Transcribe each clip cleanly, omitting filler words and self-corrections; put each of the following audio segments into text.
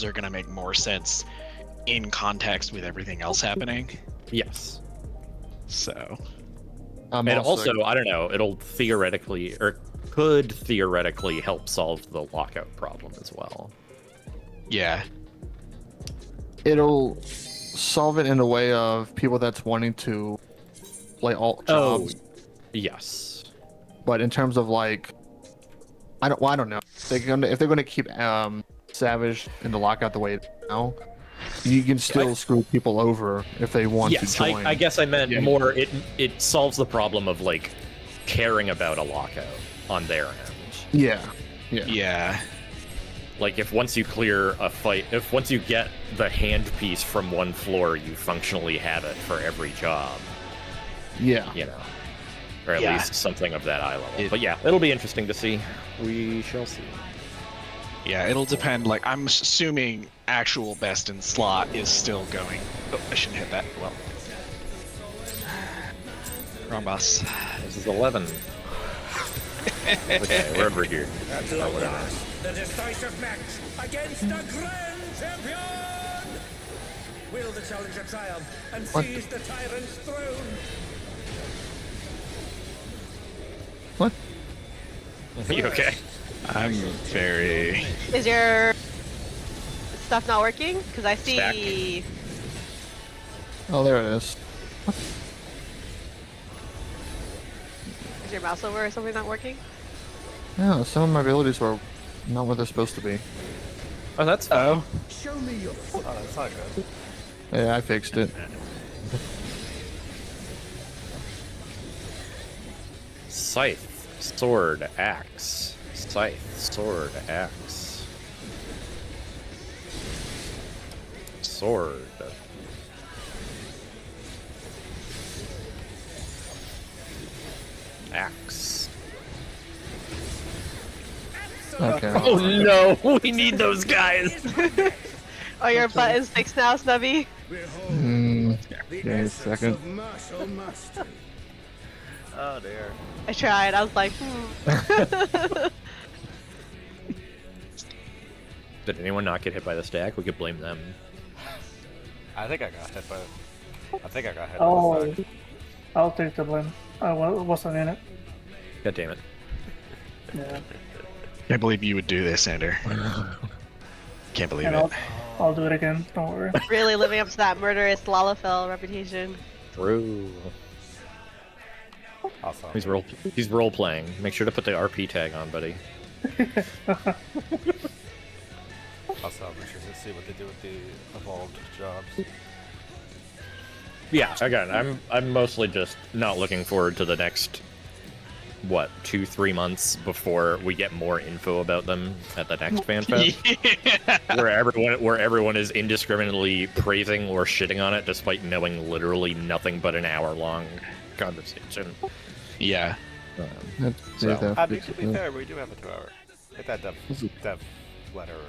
are going to make more sense in context with everything else happening. Yes. So. And also, I don't know, it'll theoretically, or could theoretically help solve the lockout problem as well. Yeah. It'll solve it in a way of people that's wanting to play alt jobs. Yes. But in terms of like, I don't know. If they're gonna keep Savage in the lockout the way it is now, you can still screw people over if they want to join. I guess I meant more. It solves the problem of like caring about a lockout on their end. Yeah. Like if once you clear a fight, if once you get the handpiece from one floor, you functionally have it for every job. Yeah. You know, or at least something of that eye level. But yeah, it'll be interesting to see. We shall see. Yeah, it'll depend. Like, I'm assuming actual best in slot is still going. Oh, I shouldn't hit that. Well. Wrong boss. This is 11. Okay, we're over here. At long last, the decisive match against the Grand Champion! Will the challenger triumph and seize the tyrant's throne? What? Are you okay? I'm very... Is your stuff not working? Because I see... Oh, there it is. Is your mouse over or something not working? Yeah, some of my abilities were not what they're supposed to be. Oh, that's fine. Show me your foot. Oh, that's not good. Yeah, I fixed it. Scythe, sword, axe. Scythe, sword, axe. Sword. Axe. Okay. Oh no, we need those guys! Oh, your button's fixed now, Snubby? Okay, a second. Oh dear. I tried, I was like, Did anyone not get hit by the stack? We could blame them. I think I got hit by. I think I got hit. Oh, I'll take the blame. I wasn't in it. God damn it. Yeah. Can't believe you would do this, Sander. Can't believe And it. I'll do it again. Don't worry. really living up to that murderous Lalafell reputation. True. Awesome. He's role playing. Make sure to put the RP tag on, buddy. Also, I'm interested to see what they do with the evolved jobs. Yeah, again, I'm mostly just not looking forward to the next, what, 2-3 months before we get more info about them at the next FanFest. Where everyone is indiscriminately praising or shitting on it despite knowing literally nothing but an hour-long conversation. Yeah. To be fair, we do have a 2-hour. If that dev letter,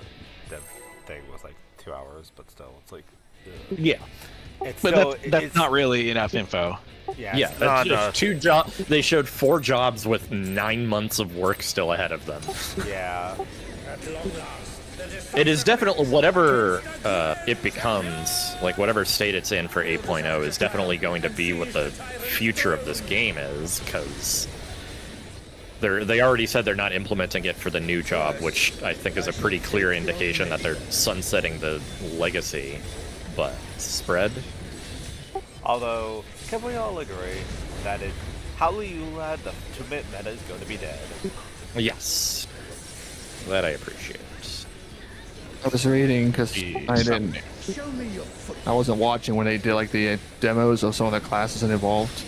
dev thing was like 2 hours, but still, it's like. Yeah. It's But still, that's not really enough info. Yeah, that's just 2 jobs. They showed 4 jobs with 9 months of work still ahead of them. Yeah. It is definitely, whatever it becomes, like whatever state it's in for 8.0 is definitely going to be what the future of this game is, because they already said they're not implementing it for the new job, which I think is a pretty clear indication that they're sunsetting the legacy. But spread? Although, can we all agree that how you had the commit meta is going to be dead? Yes. That I appreciate. I was reading because I wasn't watching when they did like the demos of some of the classes that evolved.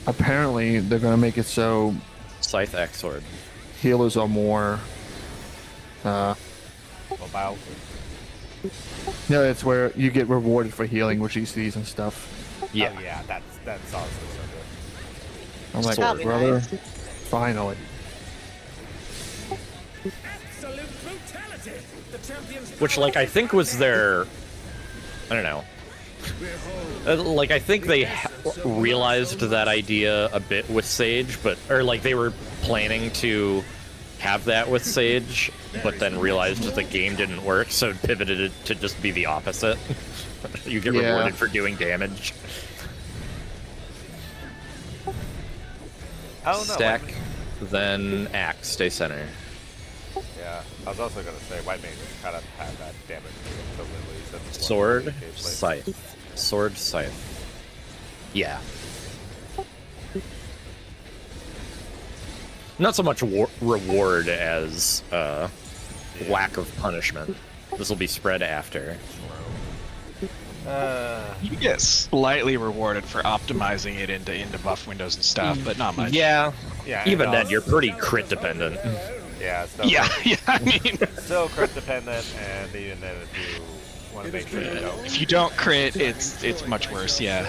Apparently, they're gonna make it so Scythe Axe Sword healers are more. Mobile. No, it's where you get rewarded for healing with GCs and stuff. Yeah. Oh, yeah, that's honestly so good. I'm like, That'd be brother, nice. finally. Which, like, I think was their... I don't know. Like, I think they realized that idea a bit with Sage, but... Or, like, they were planning to have that with Sage, but then realized that the game didn't work, so pivoted it to just be the opposite. You get Yeah. rewarded for doing damage. I don't know. Stack, White then axe, stay center. mage- yeah, I was also gonna say white mages kind of have that damage to lilies. And Sword, gameplay. scythe. Sword, scythe. Yeah. Not so much reward as lack of punishment. This will be spread after. You get slightly rewarded for optimizing it into buff windows and stuff, but not much. Yeah. Yeah. Even and then, you're pretty crit dependent. Yeah. Still Yeah, yeah. I mean, Still crit dependent, and even then, if you want to make sure you don't. if you don't crit, it's much worse. Yeah.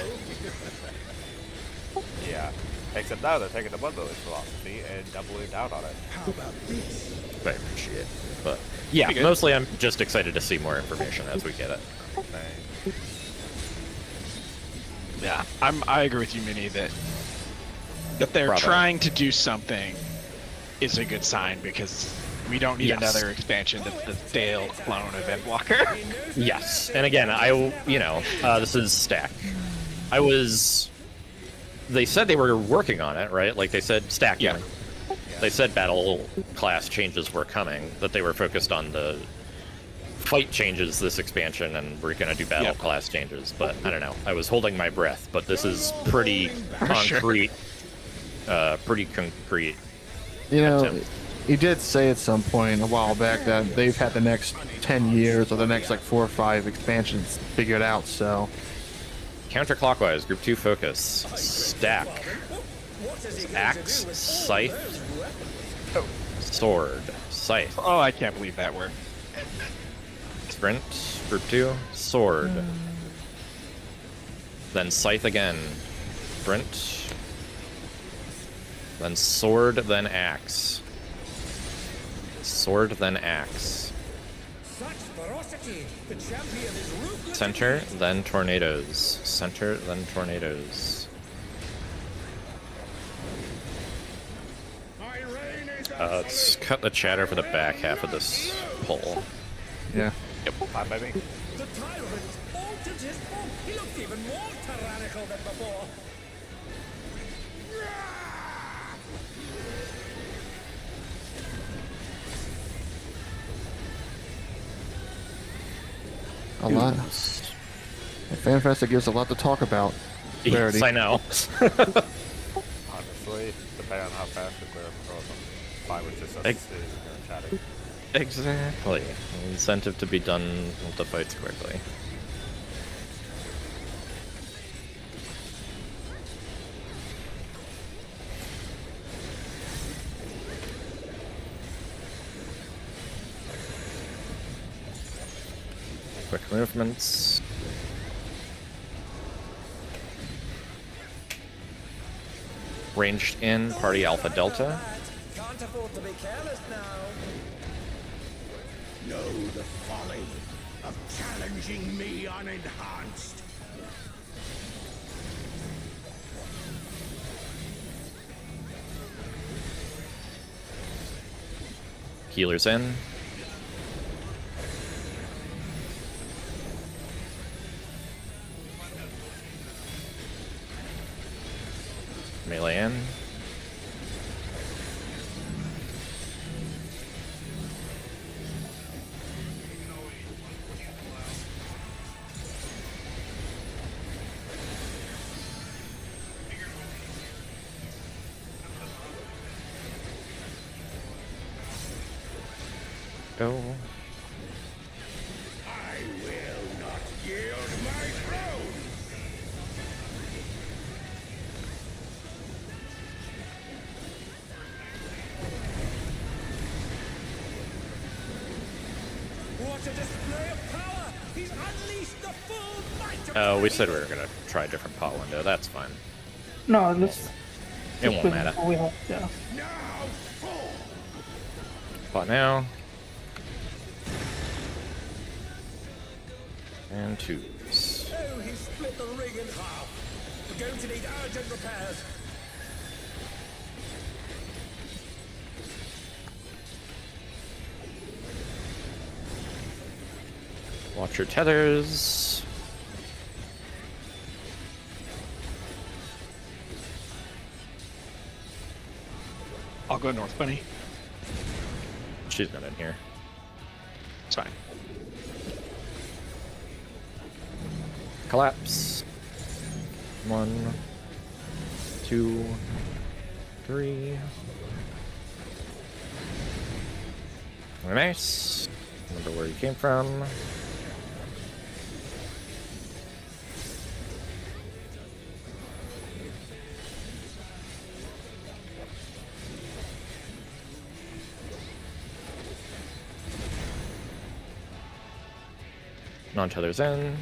Yeah. Except now they're taking the Blood Lily philosophy and doubling down on it. Favorite shit. But yeah, Pretty good. mostly I'm just excited to see more information as we get it. Yeah, I agree with you, Minnie, that they're Bravo. trying to do something is a good sign, because we don't need Yes. another expansion that's the stale clone of Endwalker. Yes, and again, this is Stack. They said they were working on it, right? Like they said, Stack. Yeah. They said battle class changes were coming, that they were focused on the fight changes this expansion, and we're gonna do battle Yeah. class changes. But I don't know. I was holding my breath, but this is pretty Sure. concrete. Pretty concrete. You know, attempt. he did say at some point a while back that they've had the next 10 years or the next like 4 or 5 expansions figured out. So Counterclockwise, group 2 focus. Stack. Axe, scythe, sword, scythe. Oh, I can't believe that word. Sprint, group 2, sword. Then scythe again. Sprint. Then sword, then axe. Sword, then axe. Such ferocity! The champion is ruthless. Center, then tornadoes. Center, then tornadoes. My reign is Let's cut the chatter for the back half of this poll. yeah, Fine by me. The tyrant altered his form. He looked even more tyrannical than before. a lot. FanFest gives a lot to talk about. Rarity. Yes, I know. Honestly, depending on how fast we clear them, fine with just us Ex- sitting here and chatting. Exactly. Incentive to be done with the fights quickly. Quick movements. Ranged in, party Alpha Delta. Can't afford to be careless now. Know the folly of challenging me unenhanced. Healers in. Melee in. Go. I will not yield my throne. What a display of power! He's unleashed the full might of Oh, we said we were gonna try a different pot window. That's fine. No, let's. It won't matter. We have, yeah. now full. Pot now. And twos. Oh, he split the ring in half. We're going to need urgent repairs. Watch your tethers. I'll go north, bunny. She's not in here. It's fine. Collapse. 1, 2, 3. Nice. Remember where you came from. Non-tethers in.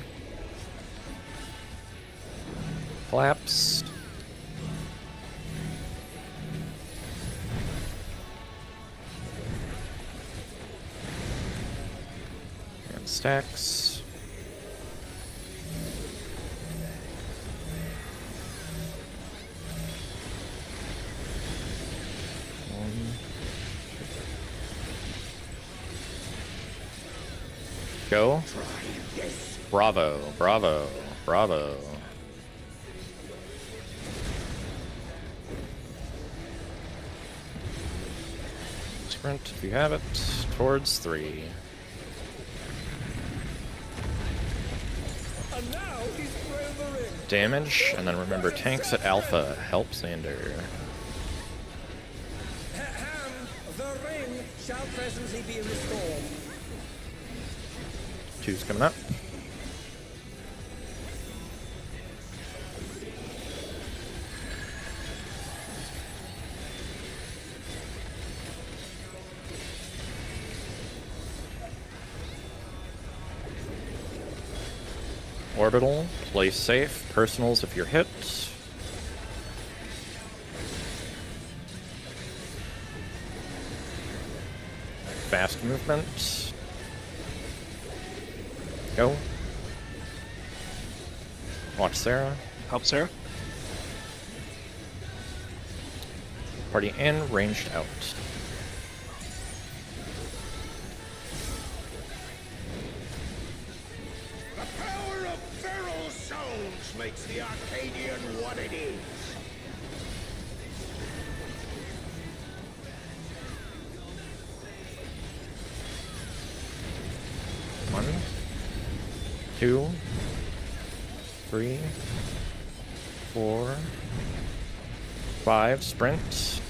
Collapse. And stacks. Go. Bravo, bravo, bravo. Sprint, if you have it, towards 3. And now he's thrown the ring. Damage, and then remember tanks at Alpha. Help Xander. Ahem. The ring shall presently be restored. 2's coming up. Orbital, play safe. Personals if you're hit. Fast movement. Go. Watch Sarah. Help Sarah. Party in, ranged out. The power of feral souls makes the Arcadian what it is. One, 2, 3, 4, 5, sprint,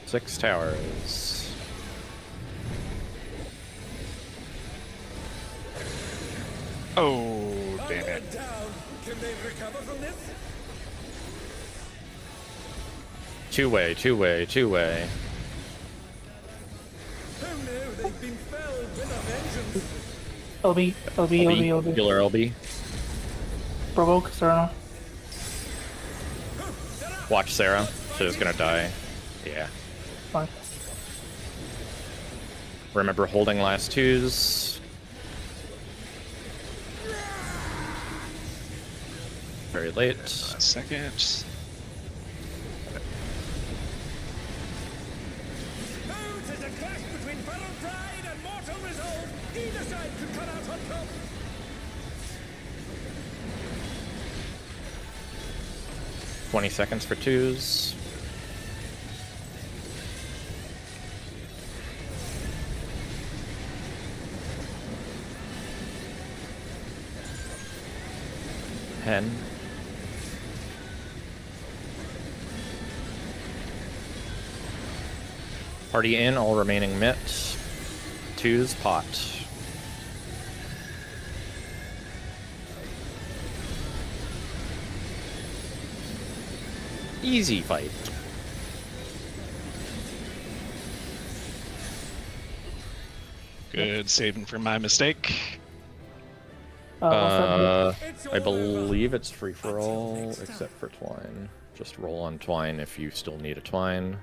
6 towers. Oh, damn it. Onward down. Can they recover from this? Two-way, two-way, two-way. Who knew they'd been felled with a vengeance? LB, LB, LB, LB. Killer LB. Provoke, Serna. Watch Sarah. She's gonna die. Yeah. Fine. Remember holding last 2s. Very late. A second. Oh, 'tis a clash between feral pride and mortal resolve. Either side could cut out on top. 20 seconds for 2s. Hen. Party in, all remaining mitts. 2s, pot. Easy fight. Good saving for my mistake. I believe it's free for all, except for twine. Just roll on twine if you still need a twine.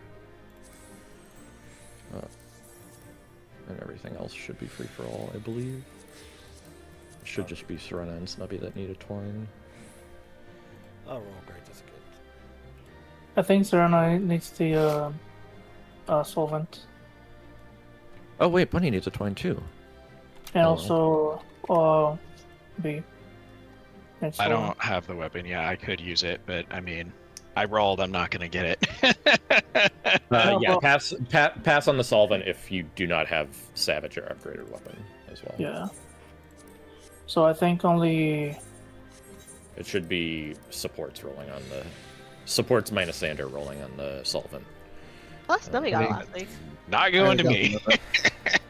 And everything else should be free for all, I believe. It should just be Serena and Snubby that need a twine. Oh, roll great, that's good. I think Serena needs the solvent. Oh wait, Bunny needs a twine too. And Oh. also or B? It's I Solvent. don't have the weapon. Yeah, I could use it, but I mean, I rolled. I'm not gonna get it. Yeah, pass on the solvent if you do not have Savage or upgraded weapon as well. Yeah. So I think only. It should be supports rolling on the supports minus Sander rolling on the solvent. Plus, nobody got it last week. Not going to me.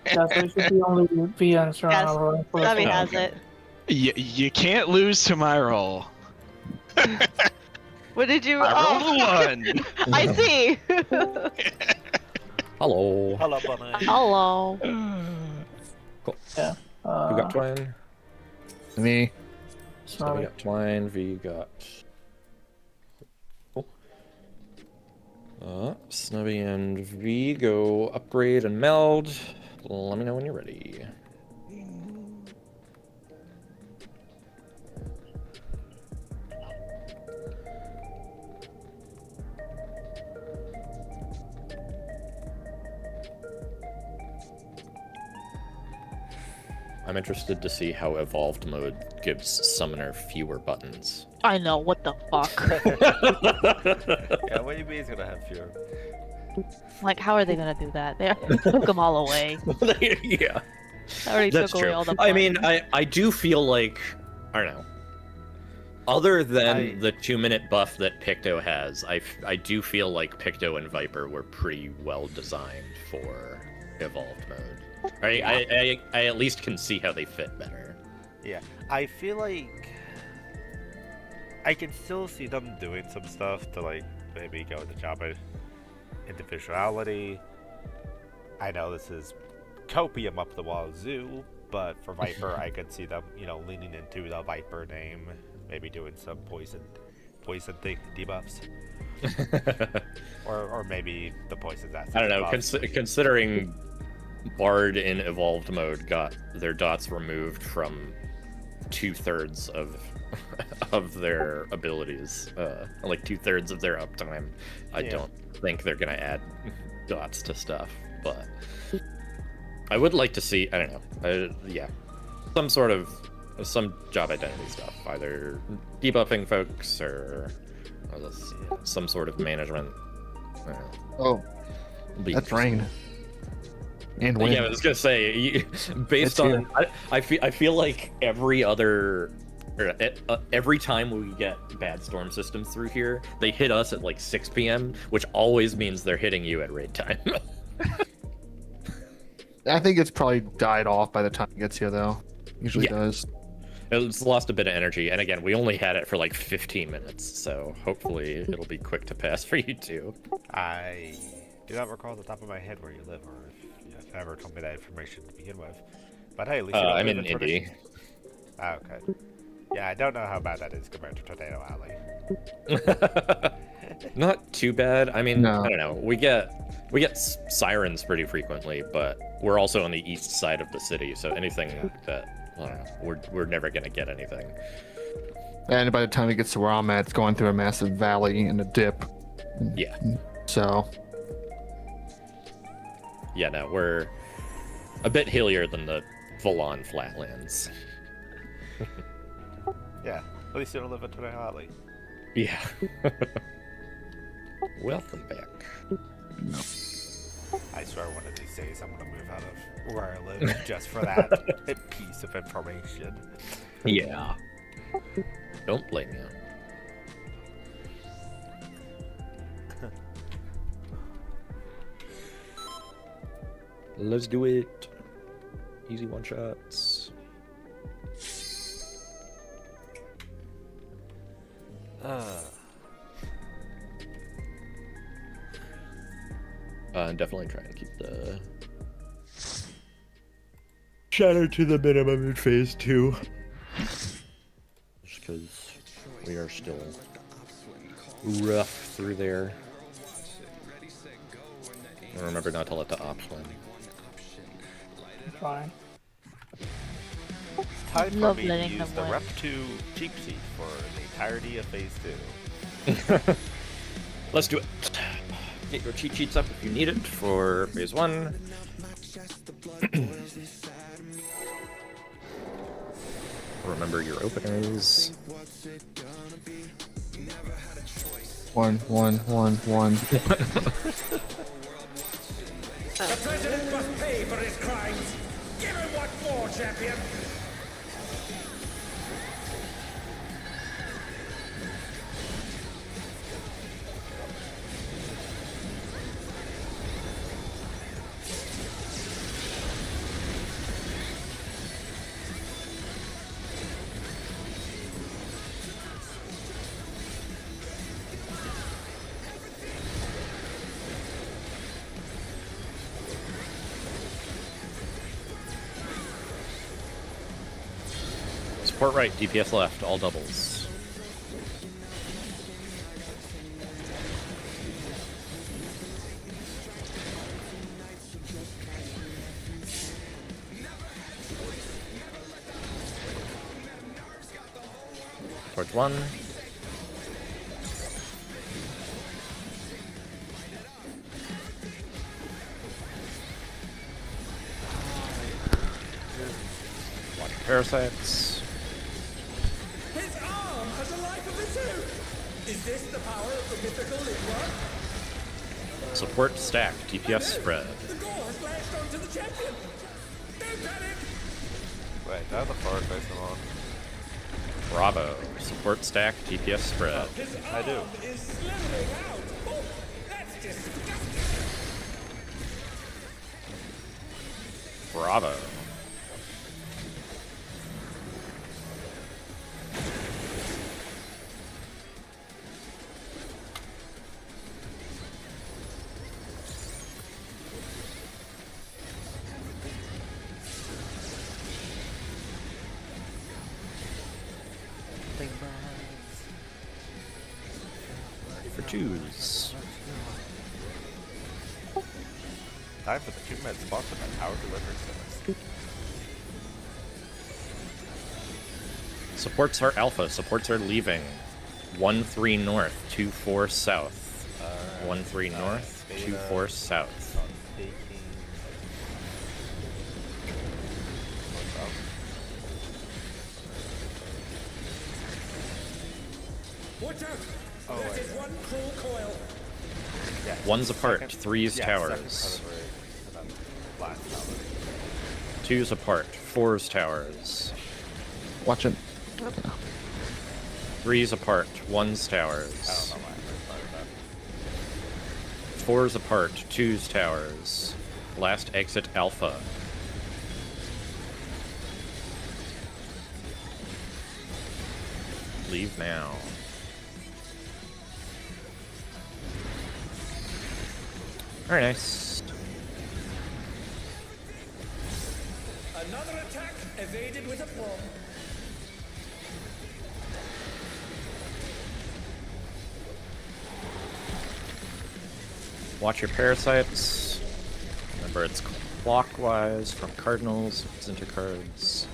Yeah, so it should be only VNs Yes, rolling for the Stubby solvent. has it. You can't lose to my roll. What did you? I rolled a 1. I see. Hello. Hello, bunny. Hello. Cool. Yeah. Who got Twine? Me. So we Sorry. got Twine, V got... Cool. Snubby and V go upgrade and meld. Let me know when you're ready. I'm interested to see how evolved mode gives summoner fewer buttons. I know. What the fuck? Yeah, what do you mean he's gonna have fewer? Like, how are they gonna do that? They took them all away. Yeah, I already that's took away true. all the. I mean, I do feel like, I don't know. Other than the 2-minute buff that Picto has, I do feel like Picto and Viper were pretty well designed for evolved mode. I at least can see how they fit better. Yeah, I feel like I can still see them doing some stuff to like maybe go into Jabba individuality. I know this is copium up the wazoo, but for Viper, I could see them, you know, leaning into the Viper name, maybe doing some poison thing debuffs, or maybe the poison's that. I don't know. Considering Bard in evolved mode got their dots removed from 2/3 of their abilities, like 2/3 of their uptime, I don't think they're gonna add dots to stuff. But I would like to see, I don't know, some job identity stuff, either debuffing folks or some sort of management. I don't know. Oh, that's rain. And wind. Yeah, I was gonna say, based on, I feel like every time we get bad storm systems through here, they hit us at like 6 p.m., which always means they're hitting you at raid time. I think it's probably died off by the time it gets here, though. Usually does. It's lost a bit of energy, and again, we only had it for like 15 minutes, so hopefully it'll be quick to pass for you too. I do not recall off the top of my head where you live, or if you ever told me that information to begin with. But hey, at least you don't I'm live in Tornado. Indy. Ah, okay. Yeah, I don't know how bad that is compared to Tornado Alley. Not too bad. I mean, No. I don't know. We get sirens pretty frequently, but we're also on the east side of the city, so anything that, I don't know, we're never gonna get anything. And by the time it gets to where I'm at, it's going through a massive valley and a dip. Yeah. So. Yeah, no, we're a bit hillier than the full-on flatlands. Yeah, at least you don't live in Tornado Alley. Yeah. Welcome back. No. I swear one of these days I'm gonna move out of where I live just for that piece of information. Yeah. Don't blame you. Let's do it. Easy one-shots. Definitely trying to keep the shadow to the minimum in phase 2. Just because we are still rough through there. And remember not to let the ops win. Fine. Time for Love me to letting use them the win. Rep 2 cheap sheet for the entirety of phase 2. Let's do it. Get your cheat sheets up if you need it for phase 1. Remember your openers. 1, 1, 1, 1. The president must pay for his crimes. Give him what for, champion. Support right, DPS left, all doubles. Towards 1. Watch parasites. His arm has a life of its own. Is this the power of the mythical Lidward? Support stack, DPS spread. The gore has lashed onto the champion. Don't panic. Wait, do I have the forward facing on? Bravo. Support stack, DPS spread. His I do. arm is slithering out. Oh, that's disgusting. Bravo. For twos. Time for the 2-minute sponsored by Power Delivery Service. Supports are alpha. Supports are leaving. 1-3 north, 2-4 south. 1-3 north, 2-4 south. Taking... Watch out. Oh, That wait. is one cruel coil. Yeah, One's apart, second- three's yeah, towers. second delivery, and then last tower. 2's apart, 4's towers. Watch it. 3's apart, 1's I don't towers. know why I started that. 4's apart, 2's towers. Last exit alpha. Leave now. Very nice. Another attack evaded with aplomb. Watch your parasites. Remember, it's clockwise from cardinals, it's into cards.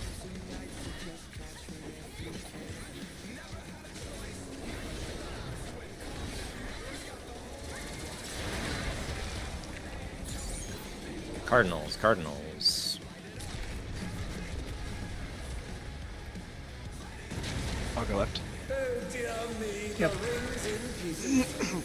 Cardinals, cardinals. I'll go left. Oh dear me, Yep. the ring's in pieces.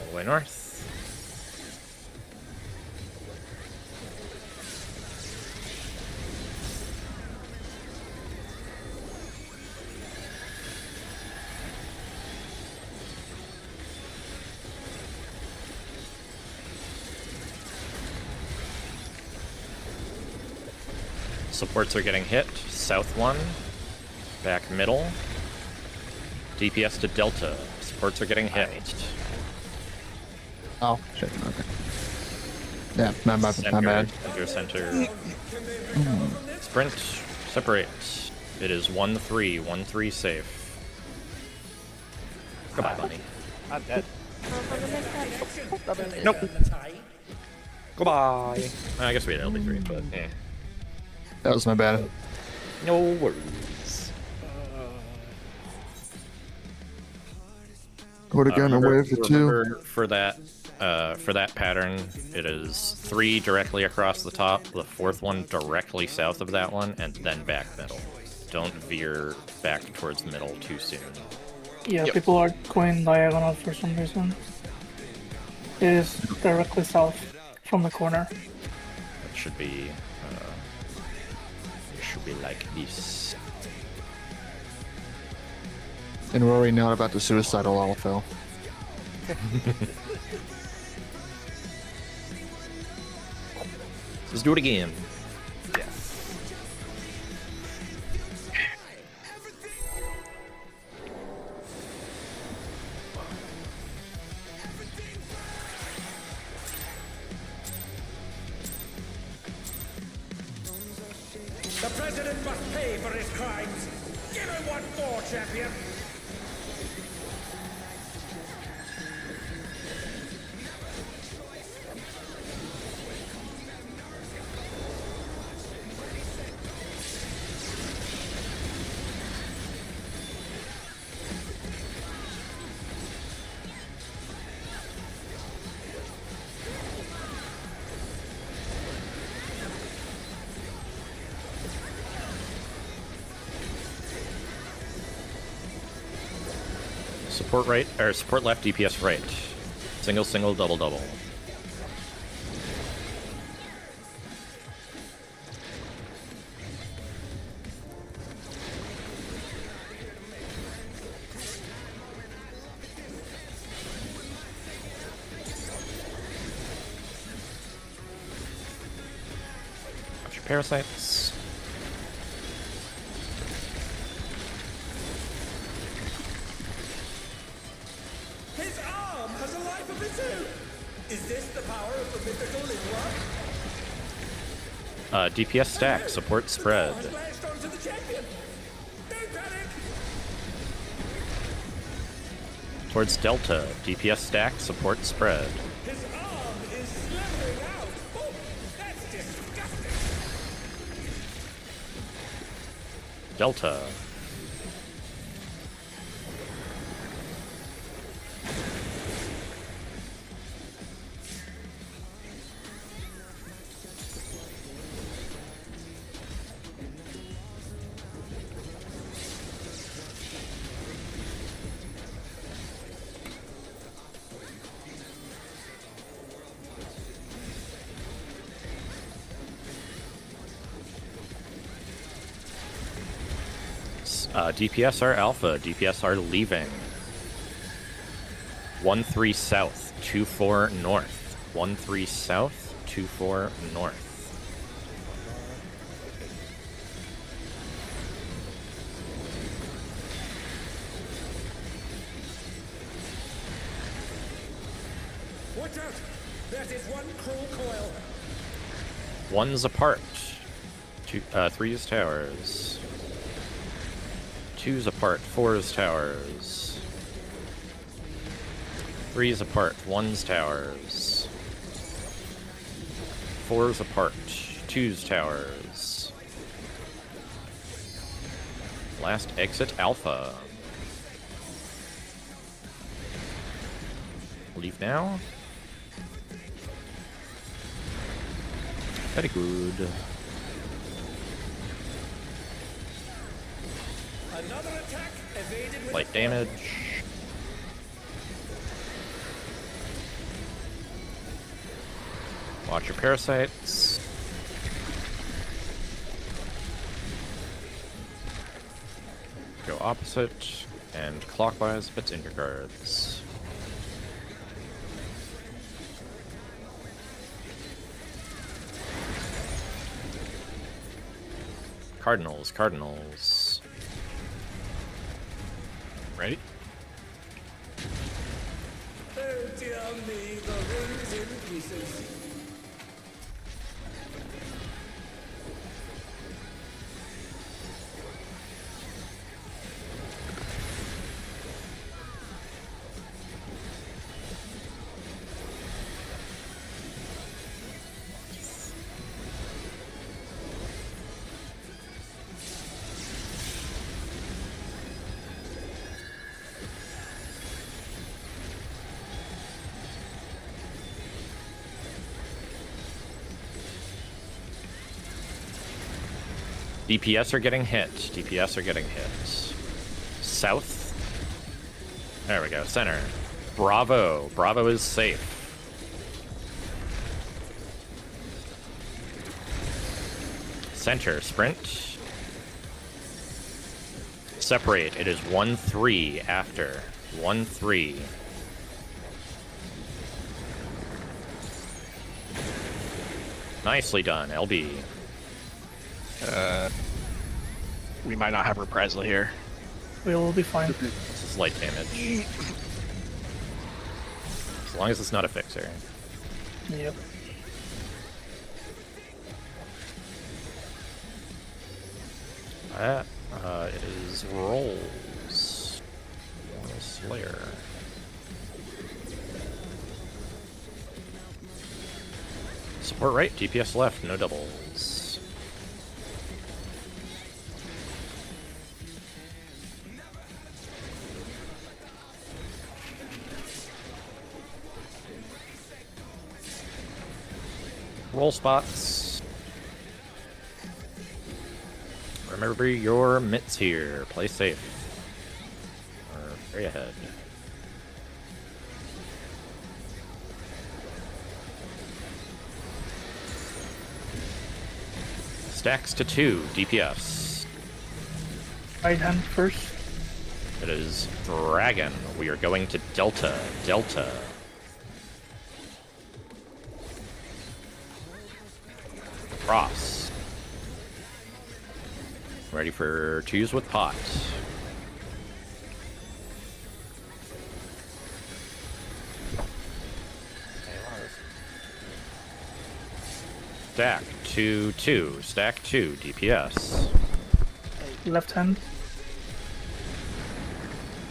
All the way north. Supports are getting hit. South 1. Back middle. DPS to Delta. Supports are getting hit. Oh, shit. Okay. Yeah, my Center, bad. your center. Sprint. Separate. It is 1-3. 1-3 safe. Goodbye, bunny. I'm dead. Nope. Goodbye. I guess we had LB3, but eh. That was my bad. No worries. Put again and wave for 2. Remember for that pattern, it is 3 directly across the top, the 4th one directly south of that one, and then back middle. Don't veer back towards middle too soon. Yeah, Yep. people are going diagonal for some reason. It is directly south from the corner. It should be like this. And we're already now about the suicidal alpha. Let's do it again. Yes. The president must pay for his crimes. Give him what for, champion. Support right, or support left, DPS right. Single, single, double, double. Watch your parasites. His arm has a life of its own. Is this the power of the mythical Linwa? DPS stack, support spread. Has lashed onto the champion. Don't panic. Towards Delta, DPS stack, support spread. His arm is slithering out. Oh, that's disgusting. Delta. DPS are alpha, DPS are leaving. 1-3 south, 2-4 north. 1-3 south, 2-4 north. Watch out. That is one cruel coil. One's apart. Three's towers. Two's apart, four's towers. Three's apart, one's towers. Four's apart, two's towers. Last exit alpha. Leave now. Very good. Another attack evaded with Light damage. Watch your parasites. Go opposite and clockwise if it's in your guards. Cardinals, Cardinals. Ready? Oh dear me, the ring's in pieces. DPS are getting hit. DPS are getting hit. South. There we go. Center. Bravo. Bravo is safe. Center. Sprint. Separate. It is 1-3 after. 1-3. Nicely done, LB. We might not have reprisal here. We'll be fine. This is light damage. As long as it's not a fixer. Yep. It is rolls. Slayer. Support right, DPS left, no doubles. Roll spots. Remember your mitts here. Play safe. Or very ahead. Stacks to 2, DPS. Right hand first. It is Dragon. We are going to Delta. Delta. Cross. Ready for twos with pot. Stack 2-2. Stack 2. DPS. Left hand.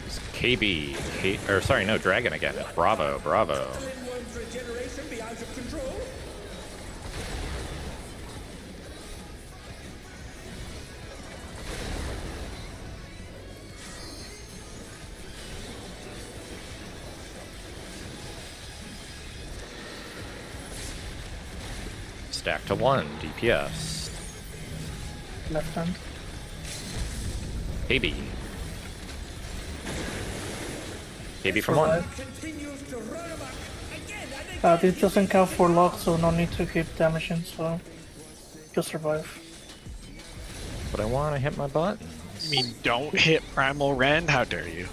It's KB. Or sorry, no, Dragon again. Bravo. Bravo. One's regeneration be out of control? Stack to 1. DPS. Left hand. KB. KB from 1. Continues to run amok. Again, I think This doesn't count for lock, so no need to keep damaging, so just survive. But I want to hit my button. I mean, don't hit Primal Rend? How dare you?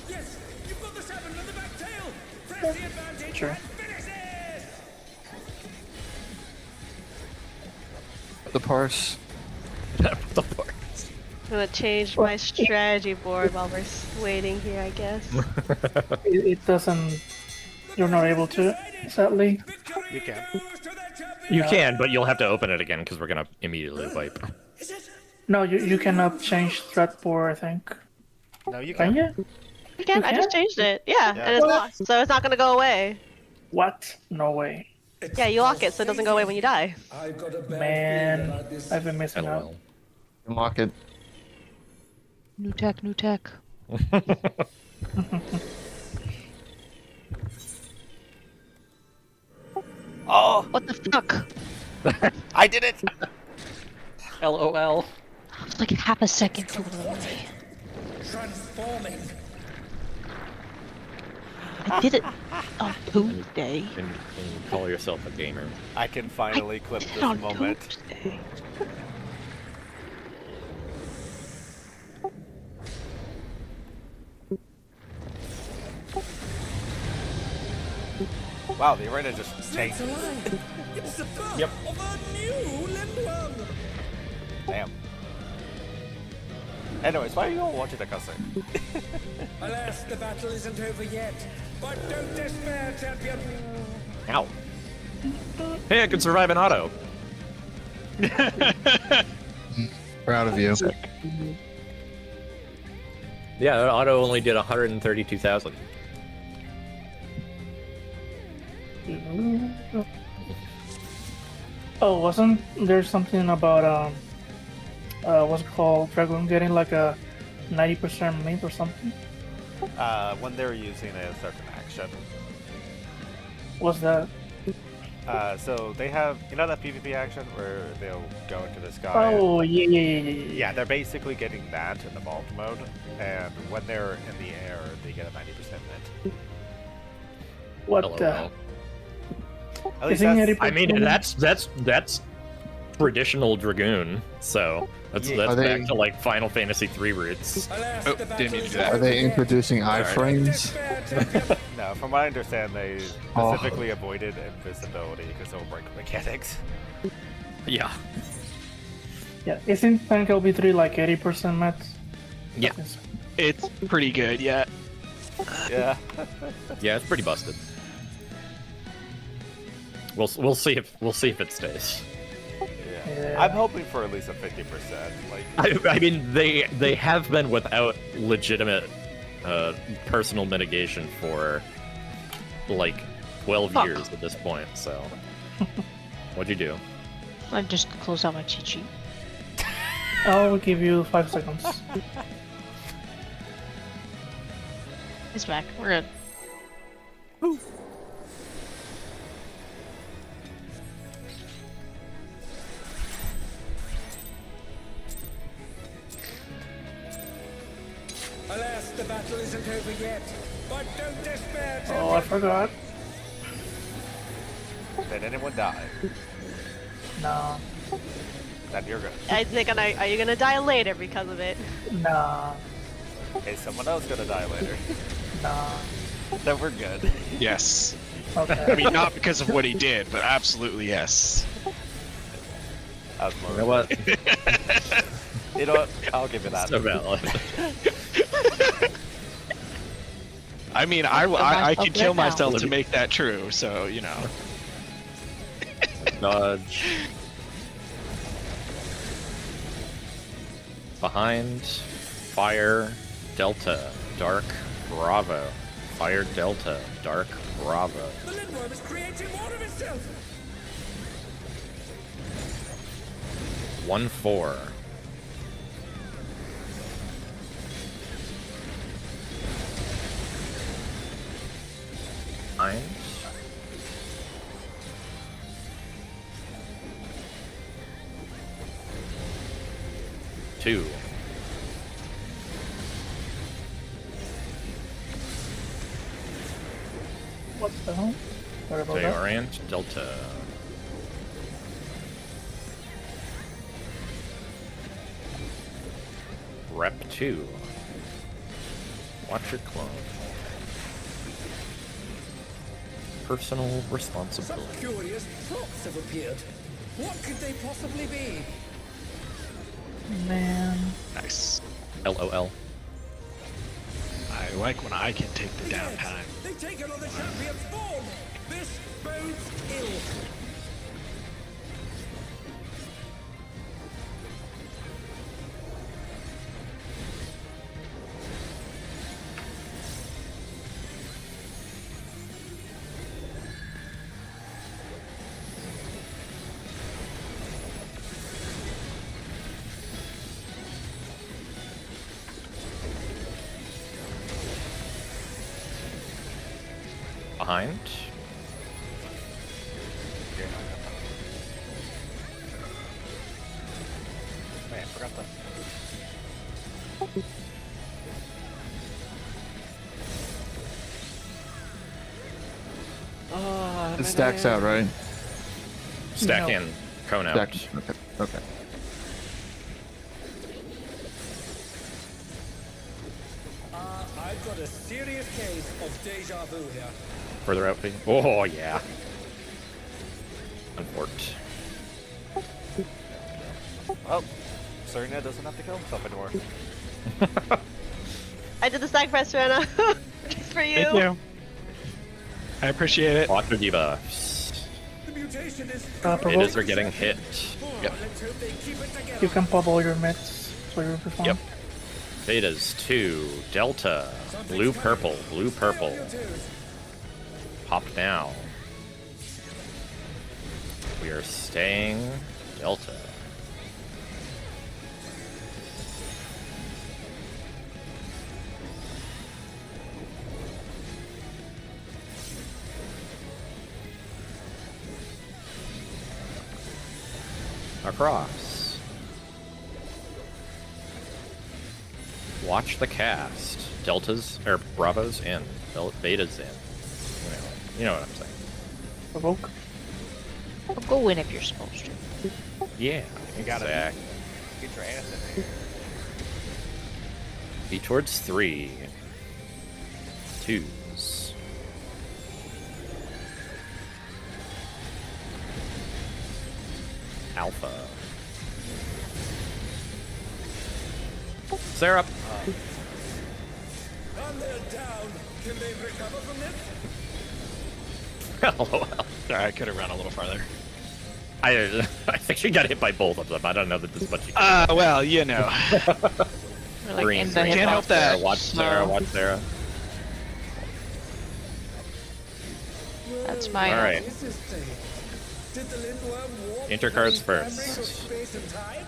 yes, you've got the 7 on the back tail. Press the advantage. Sure. And finish it. The parse. The parts. I'm gonna change my strategy board while we're waiting here, I guess. It doesn't. You're not able to, sadly. You can. You can, but you'll have to open it again because we're gonna immediately wipe. No, you cannot change threat board, I think. No, you Can can. you? You can, I just changed it. Yeah, Yeah. and it's locked, so it's not gonna go away. What? No way. Yeah, you lock it so it doesn't go away when you die. I've got a bad Man, feeling about this. I've been missing out. LOL. Lock it. New tech, new tech. Oh, What the fuck? I did it! LOL. It's like half a second too early. Transforming. I did it on Tuesday. Can you call yourself a gamer? I can finally clip Did this it on moment. Tuesday. Wow, the arena just changed. It's the birth Yep. of a new Lindworm. Damn. Anyways, why are you all watching the cutscene? Alas, the battle isn't over yet. But don't despair, champion. Ow. Hey, I could survive an auto. Proud of you. Yeah, that auto only did 132,000. Oh, wasn't there something about what's it called, Dragon getting like a 90% mint or something? When they're using a certain action. Was that? So they have, you know, that PvP action where they'll go into the sky. Oh yeah. Yeah, they're basically getting that in the vault mode, and when they're in the air, they get a 90% hit. What LOL. the? At least Isn't that's, it I mean, that's traditional Dragoon, so that's Yeah. Are they- back to like Final Fantasy 3 roots. Alas, Oh, the didn't battle mean to is do that. Are over they again. introducing Alright. iframes? no, from what I understand, they Oh. specifically avoided invisibility because it'll break mechanics. Yeah. Yeah, isn't Tank LB3 like 80% mats? Yeah. It's pretty good, yeah. Yeah. Yeah, it's pretty busted. We'll see if it stays. Yeah. Yeah. I'm hoping for at least a 50%. Like, I mean, they have been without legitimate personal mitigation for like 12 Fuck. years at this point. So, what'd you do? I just closed out my cheat sheet. I'll give you 5 seconds. It's back. We're good. Alas, the battle isn't over yet. But don't despair, Oh, I forgot. did anyone die? Nah, Then you're good. Are you gonna die later because of it? nah, Okay, someone else gonna die later. nah. Then we're good. Yes. I Okay. mean, not because of what he did, but absolutely yes. That was more You know what? You know what? I'll give you that. So valid. I mean, I could kill myself to make that true, so, you know. Dodge. Behind. Fire. Delta. Dark. Bravo. Fire Delta. Dark. Bravo. The Lindworm is creating more of itself. 1-4. Behind. Two. What the hell? Sorry about that. Orient Delta. Rep 2. Watch your clone. Personal Some responsibility. curious props have appeared. What could they possibly be? Man. Nice. LOL. I like when I can take the downtime. They've taken on the champion's form. This bodes ill. Behind. Man, I forgot that. It stacks out, right? Stack No. in. Cone out. Stack. Okay. Okay. I've got a serious case of deja vu here. Further out, please. Oh, yeah. Unforked. Well, Serena doesn't have to kill himself anymore. I did the sacrifice, Serena. Just for you. Thank you. I appreciate it. Watch your diva. The mutation is. It are getting hit. Yep. Let's hope they keep it together. You can pop all your mitts, so you're fine. Yep. Betas 2. Delta. Blue purple. Blue purple. Pop now. We are staying Delta. across. Watch the cast. Deltas, or Bravos in. Betas in. You know what I'm saying. Provoke. Or go in if you're supposed to. Yeah, You gotta exactly. get your ass in there. Be towards 3. 2s. Alpha. Syrup. And they're down. Can they recover from this? LOL. Sorry, I could have run a little farther. I think she got hit by both of them. I don't know that this much. Well, you know. We're like Green, in the green. Can't help that. Sarah, watch Sarah. Watch Sarah. That's my. All right. Is this thing? Did the Lindworm warp Enter the cards fabric first. of space and time?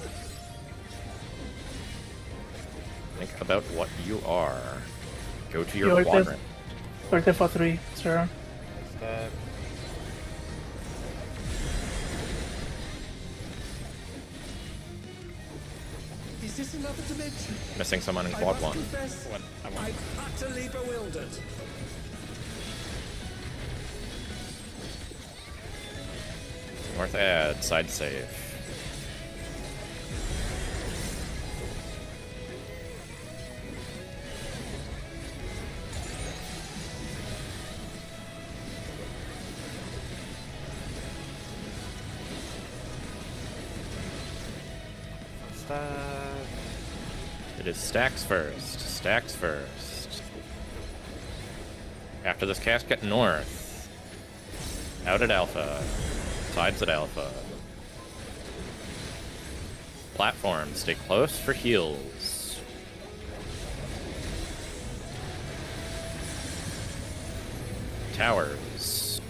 Think about what you are. Go to your You're quadrant. 30 for 3, sir. Is that... Is this another dimension? Missing someone in I quad must 1. confess, I'm utterly bewildered. North add, side save. What's that? It is stacks first. Stacks first. After this casket, north. Out at Alpha. Sides at Alpha. Platform, stay close for heals. Towers.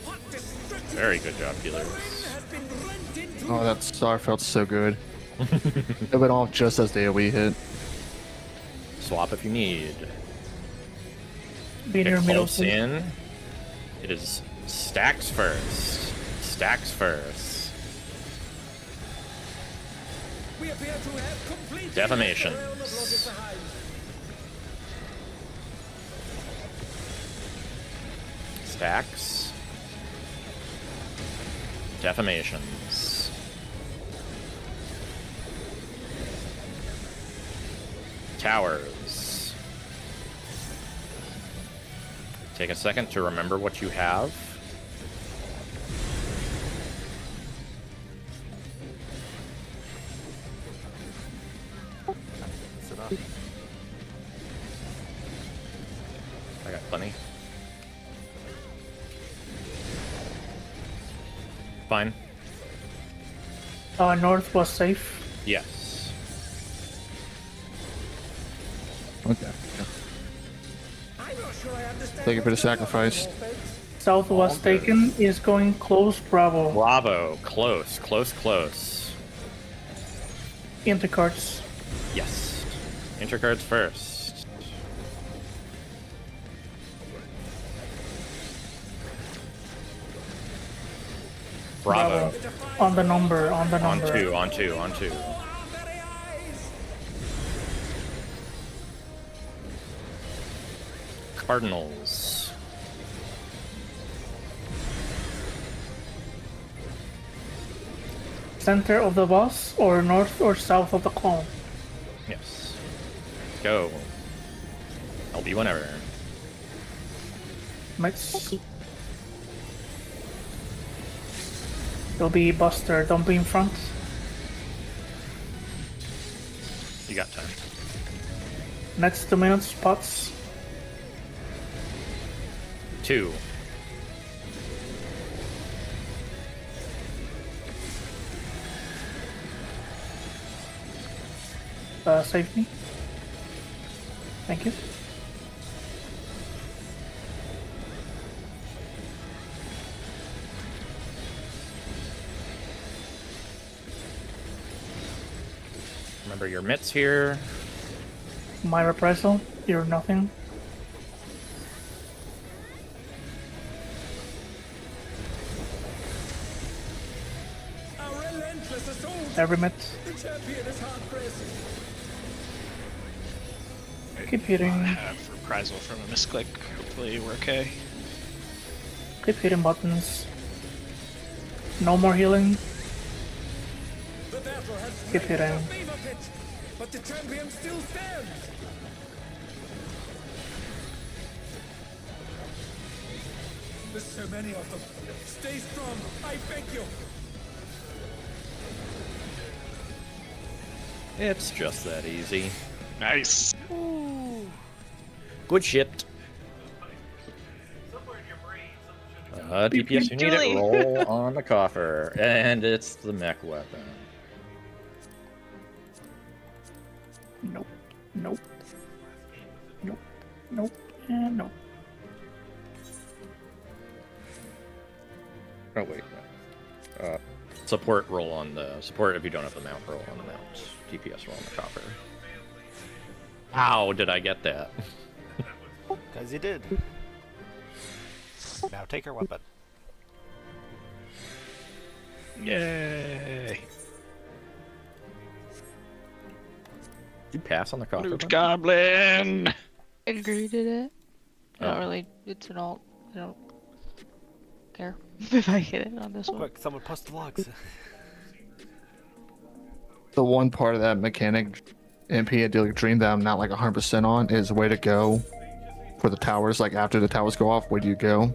Very good job, healers. Oh, that star felt so good. It went off just as the AoE hit. Swap if you need. Be Get near middle. close in. It is stacks first. Stacks first. We appear to have completed Defamations. the realm of logic behind. Stacks. Defamations. Towers. Take a second to remember what you have. That's enough. I got plenty. Fine. North was safe. Yes. Okay. I'm not sure I understand. Thank you for the what's going on sacrifice. anymore, folks. South was taken. Is going close. Bravo. Bravo. Close. Close. Close. Intercards. Yes. Intercards first. Bravo. On the number. On the On number. 2, on 2, on 2. Our very eyes. Cardinals. Center of the boss or north or south of the clone. Yes. Go. I'll be whenever. Mix. It'll be Buster. Don't be in front. You got time. Next 2 minutes. Spots. 2. Save me. Thank you. Remember your mitts here. My reprisal. You're nothing. Our relentless assault. every minute. The champion is hard pressed. Keep hitting. I have reprisal from a misclick. Hopefully we're okay. Keep hitting buttons. No more healing. The battle has Keep reached a hitting. fever pitch, but the champion still stands. There's so many of them. Stay strong, I beg you. It's just that easy. Nice. Good shit. DPS, you need Julie. it. Roll on the coffer, and it's the mech weapon. Nope. Nope. Nope. Nope. And nope. Oh wait. Support roll on the support if you don't have the mount. Roll on the mount. DPS roll on the coffer. How did I get that? Because you did. Now take her weapon. Yay. Did you pass on the coffer? Loot button? Goblin. I agree to it. I don't Oh. really. It's an alt. I don't care if I hit it on this one. Quick, someone post the logs. The one part of that mechanic MP had to dream that I'm not like 100% on is where to go for the towers. Like after the towers go off, where do you go?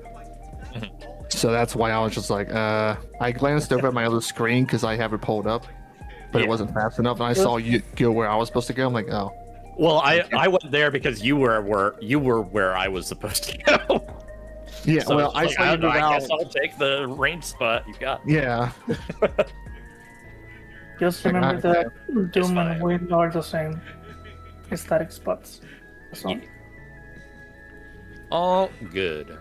So that's why I was just like, I glanced over at my other screen because I have it pulled up, but it wasn't fast enough, and I saw you go where I was supposed to go. I'm like, oh. Well, I went there because you were where I was supposed to go. Yeah, So well, I it's saw like, you move I out. guess I'll take the range spot you got. Yeah. Just Like, remember that Doom fine. and Wind are the same static spots. So, All good.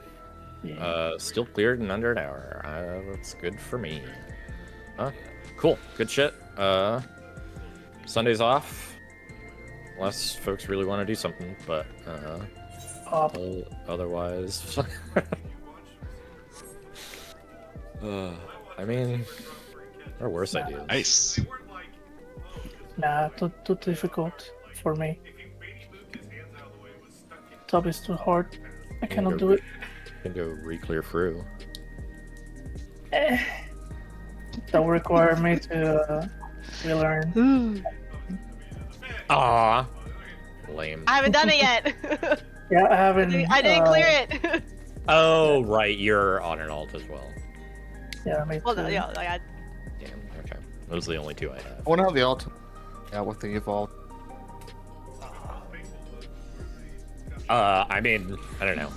yeah. Still cleared in under an hour. That's good for me. Cool. Good shit. Sunday's off. Unless folks really want to do something, but otherwise. I mean, there are worse ideas. Nice. Nah, too difficult for me. Top is too hard. I cannot do it. You can go reclear through. That will require me to relearn. Ah, lame. I haven't done it yet. Yeah, I haven't. I didn't clear it. Oh, right, you're on an alt as well. Yeah, me Well, too. no, yeah, like Damn. Okay, those are the only two I have. I wonder how the alt. Yeah, with the evolve. I mean, I don't know.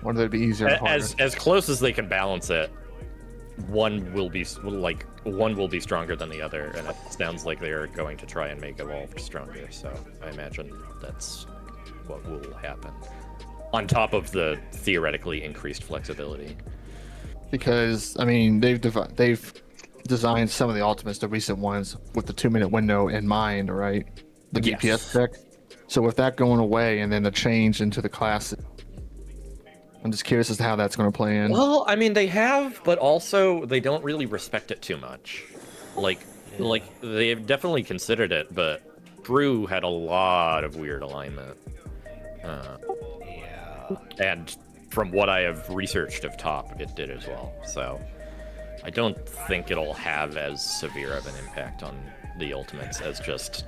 Wonder that'd be easier. and harder. As close as they can balance it, one will be stronger than the other, and it sounds like they're going to try and make evolved stronger. So I imagine that's what will happen. On top of the theoretically increased flexibility. Because I mean they've designed some of the ultimates, the recent ones, with the 2-minute window in mind, right? The Yes. DPS deck. So with that going away and then the change into the class, I'm just curious as to how that's going to play in. Well, I mean, they have, but also they don't really respect it too much. Like they've definitely considered it, but Brew had a lot of weird alignment. Yeah. And from what I have researched of top, it did as well. So I don't think it'll have as severe of an impact on the ultimates as just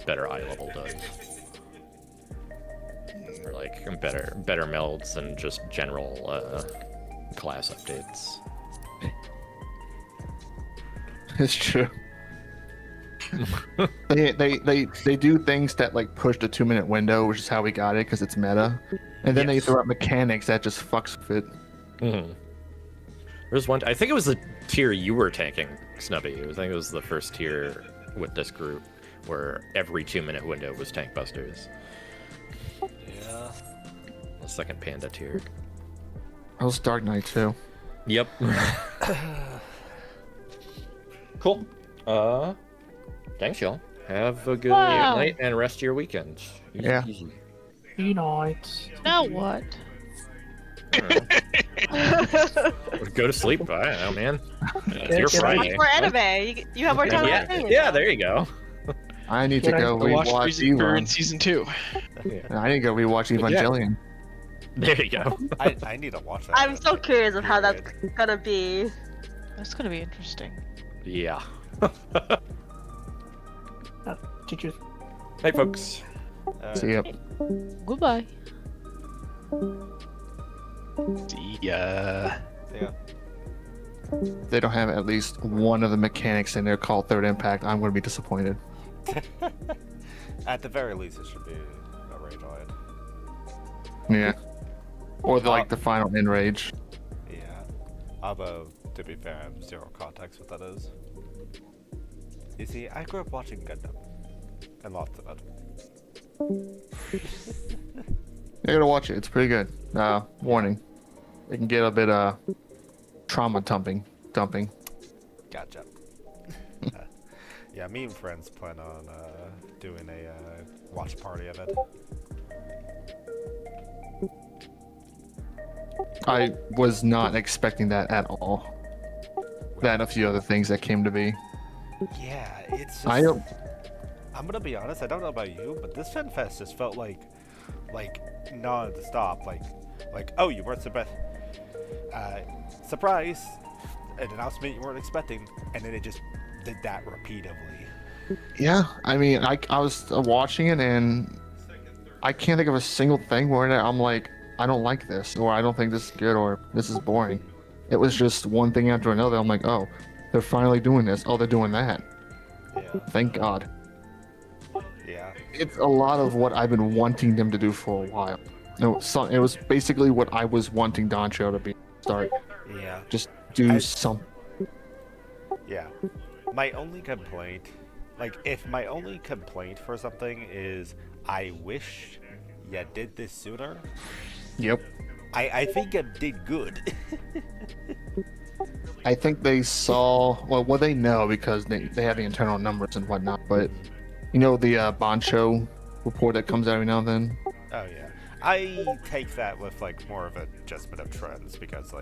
better eye level does. Or like better melds and just general class updates. It's true. they do things that like push the 2-minute window, which is how we got it because it's meta, and then they Yes. throw out mechanics that just fucks with it. Mm-hmm. There's one. I think it was the tier you were tanking, Snubby. I think it was the first tier with this group where every 2-minute window was tank busters. Yeah. The second panda tier. I was Dark Knight too. Yep. Cool. Thanks, y'all. Have a good Wow. night and rest of your weekend. Easy Yeah. peasy. You know it. Now what? Alright. Go to sleep. I don't know, man. It's Yeah, your get Friday. Watch more anime. You have more time on your Yeah, hands. yeah, there you go. I need to go Go watch rewatch Freezing Burn Evo. season 2. I need to go rewatch Evangelion. There you go. I need to watch that. I'm so curious of how that's Period. gonna be. That's gonna be interesting. Yeah. Teachers. Hey, folks. See ya. Goodbye. See ya. Yeah. If they don't have at least one of the mechanics in there called Third Impact, I'm going to be disappointed. At the very least, it should be a rage on Yeah. Or the final Enrage. it. Yeah. Although, to be fair, I have zero context what that is. You see, I grew up watching Gundam. And lots of it. You're going to watch it. It's pretty good. Warning. It can get a bit trauma dumping. Gotcha. Yeah, me and friends plan on doing a watch party of it. I was not expecting that at all. That and a few other things that came to be. Yeah, it's just... I don't. I'm gonna be honest, I don't know about you, but this FanFest just felt like non-stop, like, oh, you weren't surprise, an announcement you weren't expecting, and then it just did that repeatedly. Yeah, I mean, I was watching it and I can't think of a single thing where I'm like, I don't like this, or I don't think this is good, or this is boring. It was just one thing after another. I'm like, oh, they're finally doing this. Oh, they're doing that. Yeah. Thank God. Yeah. It's a lot of what I've been wanting them to do for a while. No, so it was basically what I was wanting Doncho to be. Start. Yeah. Just do I- something. Yeah. My only complaint, if my only complaint for something is I wish you did this sooner, Yep. I think it did good. I think they saw, well, they know because they have the internal numbers and whatnot, but you know the Boncho report that comes out every now and then? Oh yeah. I take that with more of a adjustment of trends because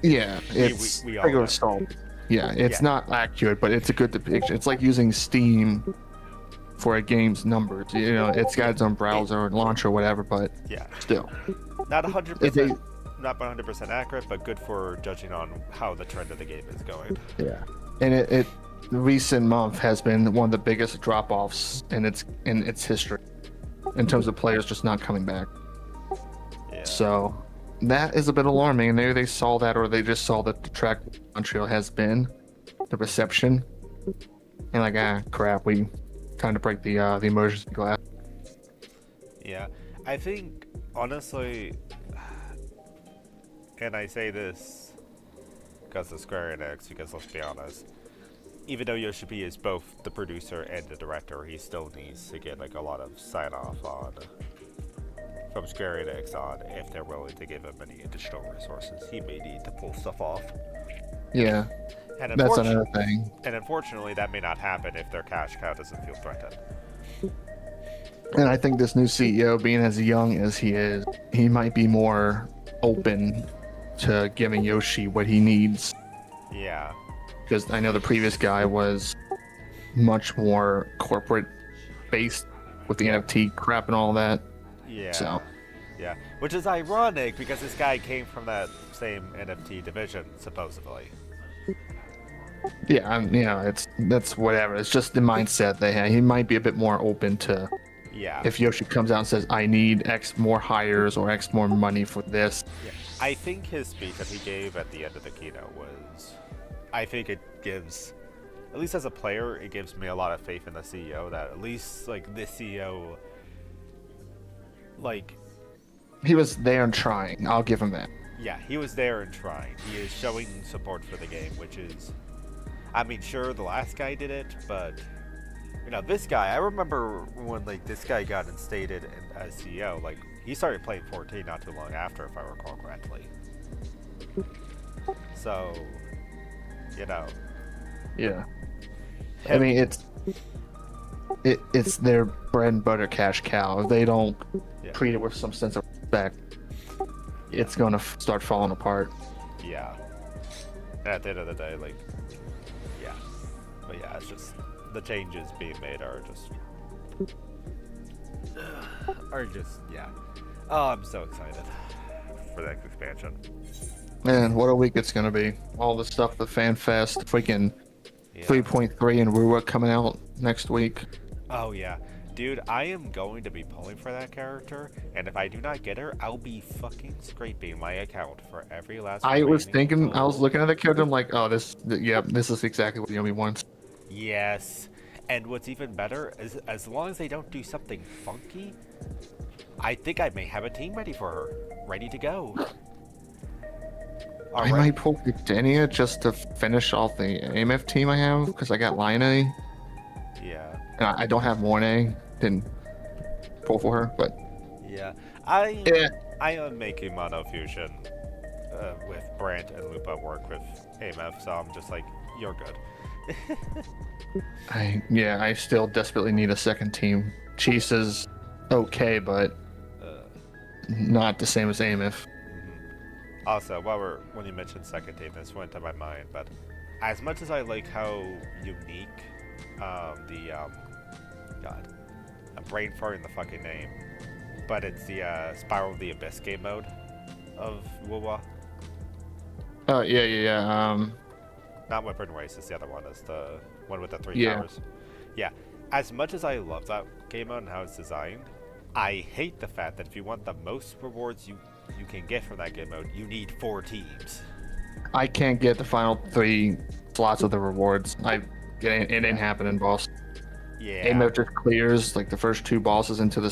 Yeah, it's we all regular know. salt. Yeah, it's Yeah. not accurate, but it's a good depiction. It's like using Steam for a game's numbers. You know, it's got its own browser and launcher or whatever, but yeah, still. not They- 100%, not 100% accurate, but good for judging on how the trend of the game is going. Yeah, and the recent month has been one of the biggest drop-offs in its history, in terms of players just not coming back. Yeah. So that is a bit alarming, and maybe they saw that, or they just saw that the track Montreal has been, the reception, and crap, we time to break the emergency glass. Yeah, I think honestly, and I say this because of Square Enix, because let's be honest, even though Yoshipi is both the producer and the director, he still needs to get a lot of sign off from Square Enix on if they're willing to give him any additional resources. He may need to pull stuff off. Yeah, And that's another thing. And unfortunately, that may not happen if their cash cow doesn't feel threatened. And I think this new CEO, being as young as he is, he might be more open to giving Yoshi what he needs. Yeah. Because I know the previous guy was much more corporate based with the NFT crap and all that. Yeah. So. Yeah. Which is ironic because this guy came from that same NFT division, supposedly. Yeah, that's whatever. It's just the mindset they have. He might be a bit more open to, Yeah. if Yoshi comes out and says, I need X more hires or X more money for this. Yeah. I think his speech that he gave at the end of the keynote was, I think it gives, at least as a player, it gives me a lot of faith in the CEO that at least this CEO, He was there and trying. I'll give him that. yeah, he was there and trying. He is showing support for the game, which is, I mean, sure, the last guy did it, but this guy, I remember when this guy got instated as CEO, he started playing 14 not too long after, if I recall correctly. So, Yeah. I mean, it's their bread and butter cash cow. If they don't Yeah. treat it with some sense of respect, it's going to start falling apart. Yeah. And at the end of the day, like, yeah. But yeah, it's just the changes being made are just yeah. Oh, I'm so excited for the next expansion. Man, what a week it's gonna be. All the stuff, the Fan Fest, freaking Yeah. 3.3 and Rua coming out next week. Oh yeah. Dude, I am going to be pulling for that character, and if I do not get her, I'll be fucking scraping my account for every last I was remaining thinking, I was pull. looking at the character, I'm like, oh, yep, this is exactly what Yomi wants. Yes. And what's even better is as long as they don't do something funky, I think I may have a team ready for her. Ready to go. I might pull Denia just to finish off the AMF team I have, because I got Line A, Yeah. and I don't have Mornay. Didn't pull for her, but Yeah. yeah. I am making Mono Fusion with Brant and Lupa work with AMF, so I'm just like, you're good. I still desperately need a second team. Cheese is okay, but not the same as AMF. Also, when you mentioned second team, this went to my mind, but as much as I like how unique I'm brain farting the fucking name, but it's the Spiral of the Abyss game mode of Wuwa. Oh yeah. Not Weapon Race, it's the other one. It's the one with the 3 Yeah. towers. Yeah. As much as I love that game mode and how it's designed, I hate the fact that if you want the most rewards you can get from that game mode, you need 4 teams. I can't get the final 3 slots of the rewards. It ain't happening, boss. Yeah. AMF just clears like the first 2 bosses into the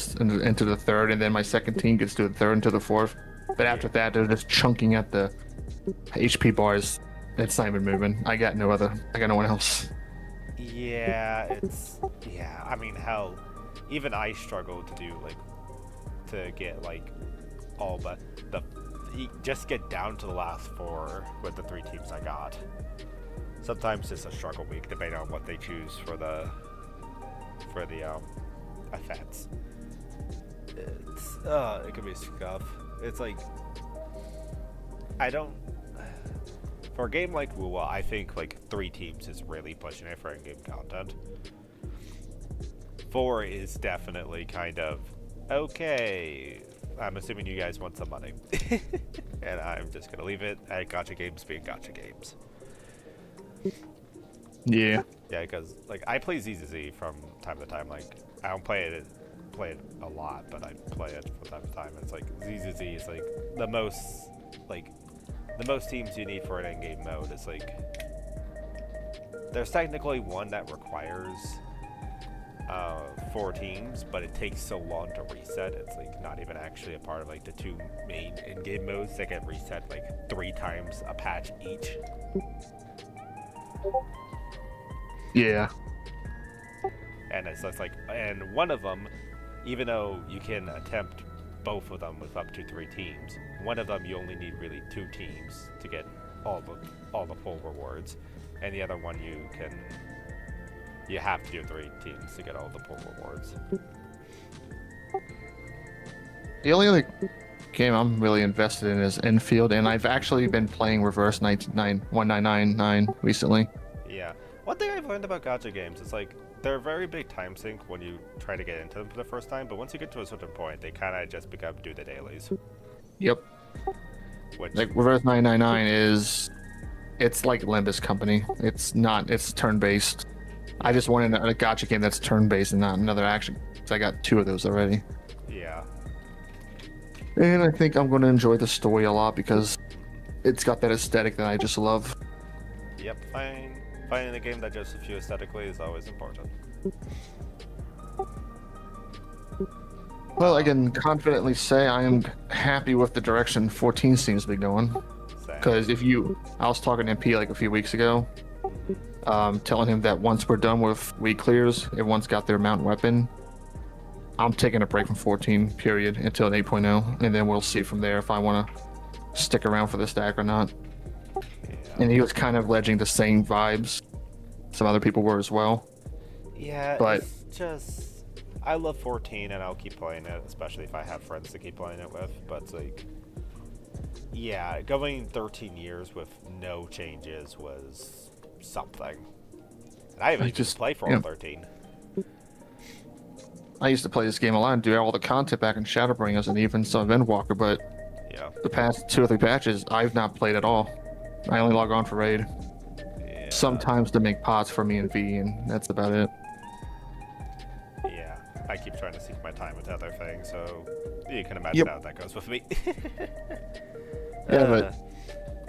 third, and then my second team gets to the third and to the fourth. But after that, they're just chunking at the HP bars. It's not even moving. I got no one else. Yeah, I mean, hell, even I struggle to get like all but just get down to the last 4 with the 3 teams I got. Sometimes it's a struggle week depending on what they choose for the offense. It can be scuff. It's like for a game like Wuwa, I think like 3 teams is really pushing it for in-game content. 4 is definitely kind of okay. I'm assuming you guys want some money. And I'm just gonna leave it at gacha games being gacha games. Yeah. Yeah, because like I play ZZZ from time to time. Like I don't play it a lot, but I play it from time to time. It's like ZZZ is like the most teams you need for an in-game mode. Is like there's technically one that requires 4 teams, but it takes so long to reset. It's like not even actually a part of like the 2 main in-game modes that get reset like 3 times a patch each. Yeah. And it's just like, and one of them, even though you can attempt both of them with up to 3 teams, one of them you only need really 2 teams to get all the full rewards, and the other one you have to do 3 teams to get all the full rewards. The only other game I'm really invested in is Infield, and I've actually been playing Reverse 1999 recently. Yeah. One thing I've learned about gacha games is like they're a very big time sink when you try to get into them for the first time, but once you get to a certain point, they kind of just become do the dailies. Yep. Which, Like Reverse 999 it's like Limbus Company. It's turn-based. I just wanted a gacha game that's turn-based and not another action. So I got 2 of those already. yeah. And I think I'm going to enjoy the story a lot because it's got that aesthetic that I just love. Yep. Finding a game that just fits you aesthetically is always important. Well, I can confidently say I am happy with the direction 14 seems to be going. Same. Because I was talking to MP like a few weeks ago, telling him that once we're done with reclears, everyone's got their mount weapon. I'm taking a break from 14, period, until an 8.0, and then we'll see from there if I want to stick around for the stack or not. Yeah. And he was kind of alleging the same vibes. Some other people were as well. Yeah, But- it's just I love 14 and I'll keep playing it, especially if I have friends to keep playing it with. But it's like Yeah, going 13 years with no changes was something. And I haven't even played for all 13. I used to play this game a lot and do all the content back in Shadowbringers and even some Endwalker, but Yeah. the past 2 or 3 patches, I've not played at all. I only log on for raid. Yeah. Sometimes to make pots for me and V, and that's about it. Yeah. I keep trying to seek my time with other things, so you can imagine how that goes with me. Yeah, but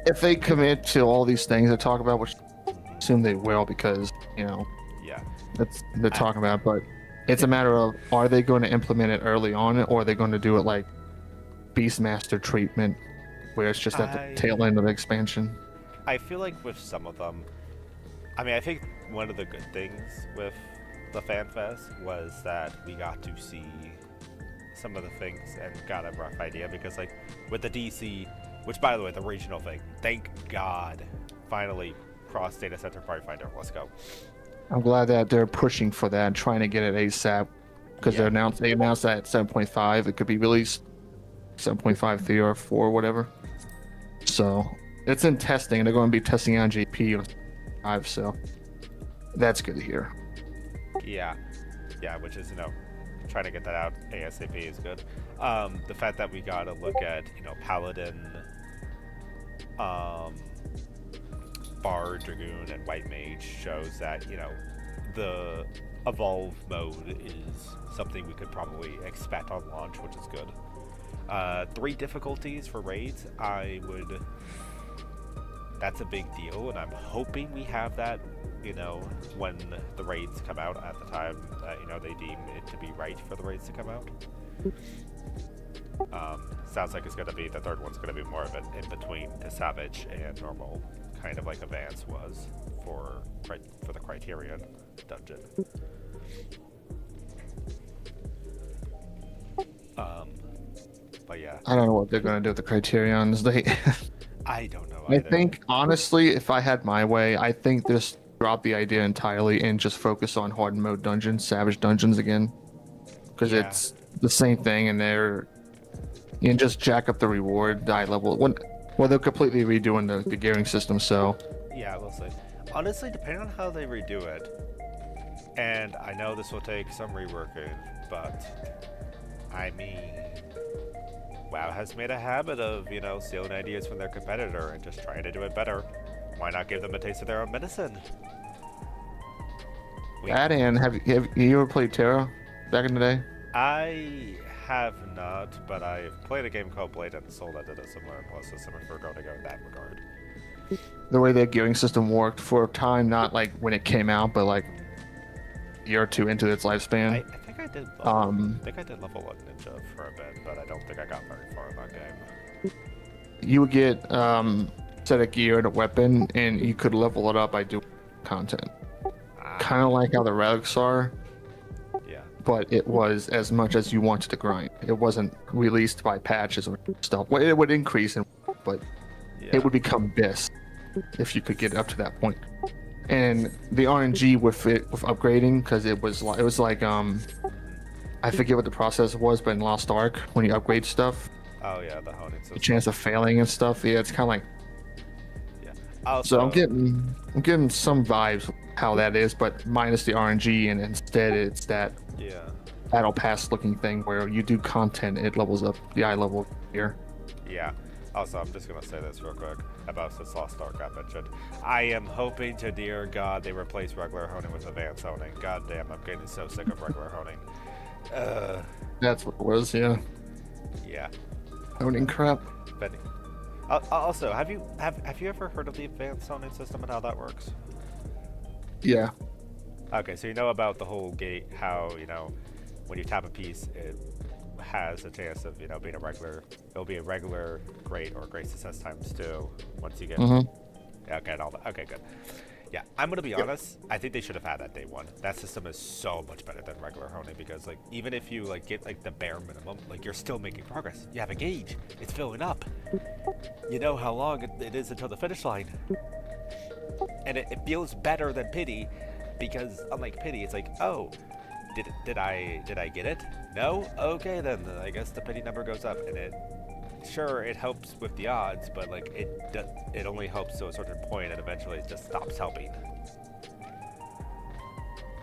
if they commit to all these things they talk about, which I assume they will because, you know, yeah. that's they're talking about, but it's a matter of, are they going to implement it early on, or are they going to do it like Beastmaster treatment, where it's just at the tail end of the expansion? I feel like with some of them, I mean, I think one of the good things with the FanFest was that we got to see some of the things and got a rough idea, because like with the DC, which by the way, the regional thing, thank God, finally cross data center Finder. Let's go. I'm glad that they're pushing for that and trying to get it ASAP, because they announced that at 7.5 it could be released 7.53 or 4 or whatever. So it's in testing, and they're going to be testing on GP or 5, so that's good to hear. Yeah, which is, you know, trying to get that out ASAP is good. The fact that we got to look at, you know, Paladin, Bard, Dragoon, and White Mage shows that, you know, the Evolve mode is something we could probably expect on launch, which is good. 3 difficulties for raids, that's a big deal, and I'm hoping we have that, you know, when the raids come out at the time that, you know, they deem it to be right for the raids to come out. Sounds like it's going to be, the third one's going to be more of an in-between to Savage and normal, kind of like Advance was for the Criterion dungeon. But yeah. I don't know what they're going to do with the Criterions. I don't know I either. think, honestly, if I had my way, I think just drop the idea entirely and just focus on hard mode dungeons, Savage dungeons again. Because it's the same thing, and you can just jack up the reward, die level. Well, they're completely redoing the gearing system, so. Yeah, we'll see. Honestly, depending on how they redo it, and I know this will take some reworking, but I mean, WoW has made a habit of, you know, stealing ideas from their competitor and just trying to do it better. Why not give them a taste of their own medicine? That, and have you ever played Terra back in the day? I have not, but I've played a game called Blade and Soul that did a similar plus system, if we're going to go in that regard. The way their gearing system worked for a time, not like when it came out, but like a year or 2 into its lifespan. I think I did. I did level 1 Ninja for a bit, but I don't think I got very far in that game. You would get set of gear and a weapon, and you could level it up by doing content. Kind of like how the relics are. Yeah. But it was as much as you wanted to grind. It wasn't released by patches or stuff. Well, it would increase, but it would become this if you could get up to that point. And the RNG with upgrading, because it was like I forget what the process was, but in Lost Ark, when you upgrade stuff, oh yeah, the honing system. the chance of failing and stuff, it's kind of like. Yeah. Also, So I'm getting some vibes how that is, but minus the RNG, and instead it's that battle pass looking thing where you do content, it levels up the eye level here. Yeah. Also, I'm just gonna say this real quick about since Lost Ark got mentioned. I am hoping to dear God they replace regular honing with advanced honing. God damn, I'm getting so sick of regular honing. That's what it was, yeah. Yeah. Honing crap. But also, have you ever heard of the advanced honing system and how that works? Yeah. Okay, so you know about the whole gate, how, you know, when you tap a piece, it has a chance of, you know, being a regular, it'll be a regular great or great success times 2 once you get, okay, and all that. Okay, good. Yeah, I'm gonna be honest, I think they should have had that day 1. That system is so much better than regular honing, because, like, even if you, like, get, like, the bare minimum, like, you're still making progress. You have a gauge. It's filling up. You know how long it is until the finish line. And it feels better than pity, because unlike pity, it's like, oh, did I get it? No? Okay, then I guess the pity number goes up, and it sure, it helps with the odds, but like it only helps to a certain point, and eventually it just stops helping.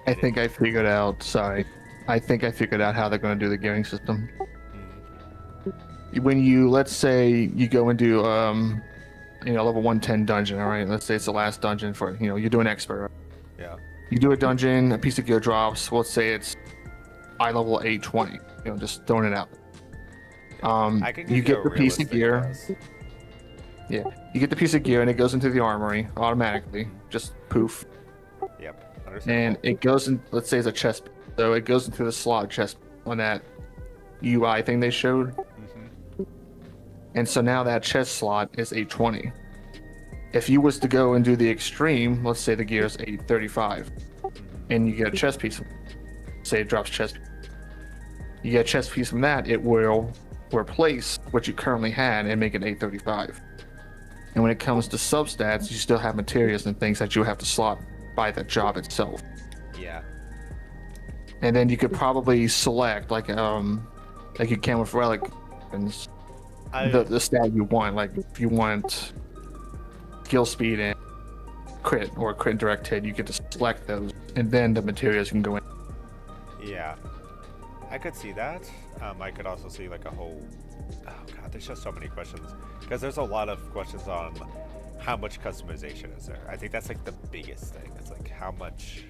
I think I figured out. Sorry, I think I figured out how they're going to do the gearing system. When you, let's say you go into level 110 dungeon, all right, let's say it's the last dungeon for, you do an expert, right? Yeah. You do a dungeon, a piece of gear drops, let's say it's eye level 820, just throwing it out. I can give you get a the piece of realistic gear. guess. Yeah, you get the piece of gear and it goes into the armory automatically, just poof. Yep. And Understandable. it goes in, let's say it's a chest, so it goes into the slot chest on that UI thing they showed. And so now that chest slot is 820. If you was to go and do the extreme, let's say the gear is 835, and you get a chest piece, say it drops chest, you get a chest piece from that, it will replace what you currently had and make it 835. And when it comes to substats, you still have materials and things that you have to slot by the job itself. Yeah. And then you could probably select like you can with relic weapons, the stat you want. Like if you want skill speed and crit or crit direct hit, you get to select those, and then the materials can go in. Yeah. I could see that. I could also see like a whole. Oh god, there's just so many questions because there's a lot of questions on how much customization is there. I think that's like the biggest thing. It's like how much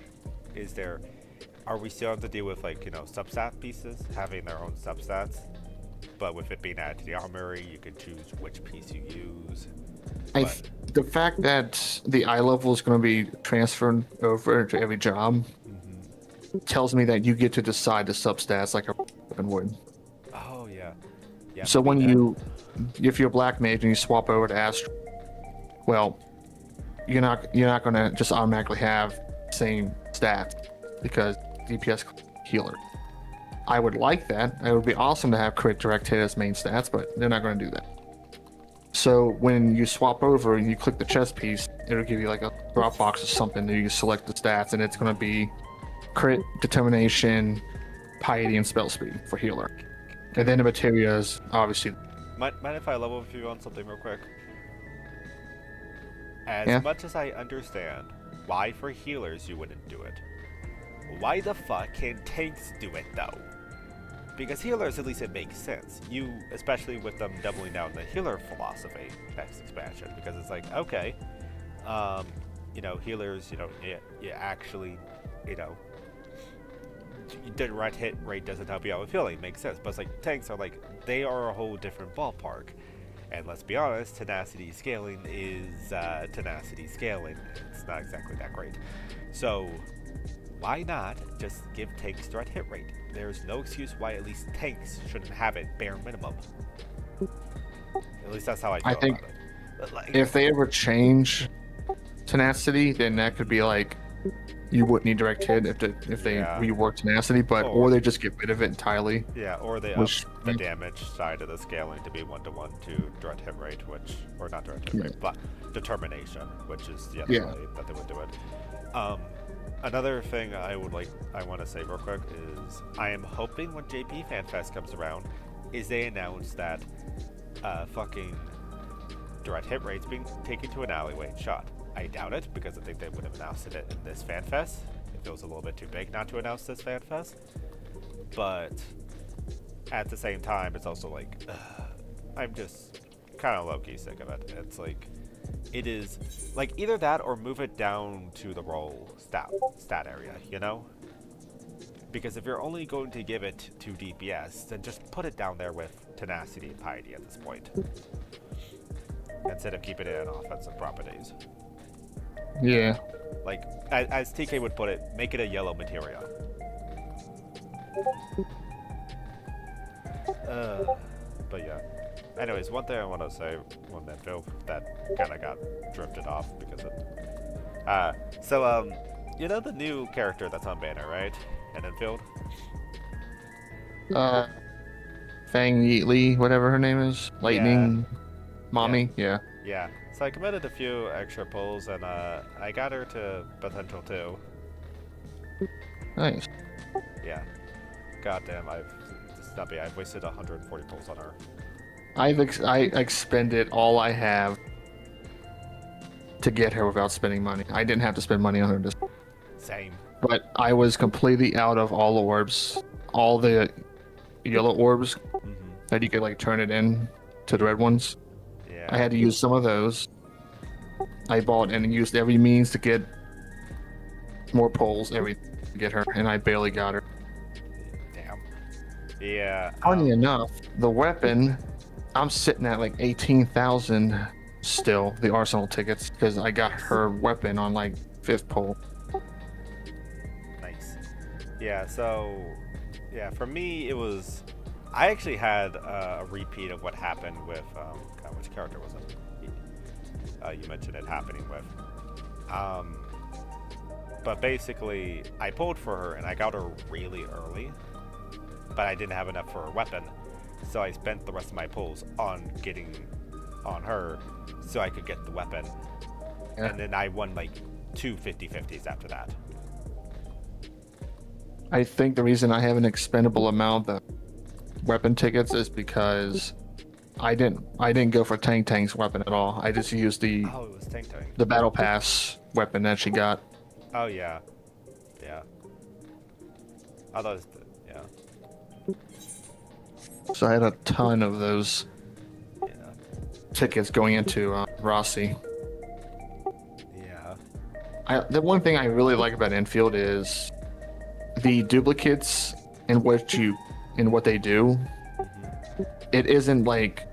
is there? Are we still have to deal with like substat pieces having their own substats? But with it being added to the armory, you can choose which piece you use. The fact that the eye level is going to be transferred over to every job tells me that you get to decide the substats like a weapon would. Oh yeah. Yeah. So when maybe if you're a black mage and you swap over to Astro, well, you're not going to just automatically have the same stats because DPS healer. I would like that. It would be awesome to have crit direct hit as main stats, but they're not going to do that. So when you swap over and you click the chest piece, it'll give you like a drop box or something that you select the stats, and it's going to be crit, determination, piety, and spell speed for healer. And then the materials, obviously. Mind if I level with you on something real quick? As Yeah. much as I understand why for healers you wouldn't do it, why the fuck can tanks do it though? Because healers, at least it makes sense. Especially with them doubling down the healer philosophy next expansion, because it's like, okay, healers, you actually, the right hit rate doesn't help you out with healing, makes sense. But it's like tanks are like, they are a whole different ballpark. And let's be honest, tenacity scaling is tenacity scaling. It's not exactly that great. So why not just give tanks direct hit rate? There's no excuse why at least tanks shouldn't have it bare minimum. At least that's how I feel think about it. But like, If they ever change tenacity, then that could be like you wouldn't need direct hit if they rework tenacity, or they just get rid of it entirely. Yeah, or they up the damage side of the scaling to be 1-to-1 to direct hit rate, or not direct hit rate, but determination, which is the other way that they would do it. Another thing I want to say real quick is I am hoping when JP FanFest comes around, is they announce that fucking direct hit rate's being taken to an alleyway and shot. I doubt it, because I think they would have announced it in this FanFest if it was a little bit too big not to announce this FanFest. But at the same time, it's also like, I'm just kind of low-key sick of it. It's like, it is like either that or move it down to the roll stat area, Because if you're only going to give it to DPS, then just put it down there with tenacity and piety at this point, instead of keeping it in offensive properties. Yeah. Like, as TK would put it, make it a yellow materia. But yeah. Anyways, one thing I want to say on that film that kind of got drifted off because of... the new character that's on banner, right? And Enfield? Fang Yeatley, whatever her name is. Lightning Mommy? Yeah. Yeah. So I committed a few extra pulls, and I got her to potential 2. Nice. Yeah. Goddamn, I've wasted 140 pulls on her. I expended all I have to get her without spending money. I didn't have to spend money on her this, Same. but I was completely out of all orbs, all the yellow orbs Hmm. that you could like turn it in to the red ones. Yeah. I had to use some of those. I bought and used every means to get more poles, everything to get her, and I barely got her. Damn. Yeah. Funny enough, the weapon, I'm sitting at like 18,000 still, the arsenal tickets, because I got her weapon on like 5th pole. Nice. Yeah, so, yeah, for me, it was. I actually had a repeat of what happened with. God, which character was it? You mentioned it happening with. But basically, I pulled for her and I got her really early, but I didn't have enough for her weapon, so I spent the rest of my pulls on getting on her so I could get the weapon. Yeah. And then I won like 2 50-50s after that. I think the reason I have an expendable amount of weapon tickets is because I didn't go for Tank's weapon at all. I just used the Oh, it was Tank. battle pass weapon that she got. Oh, yeah. Yeah. I thought it was yeah. So I had a ton of those Yeah. tickets going into Rossi. Yeah. The one thing I really like about Enfield is the duplicates and what they do. It isn't like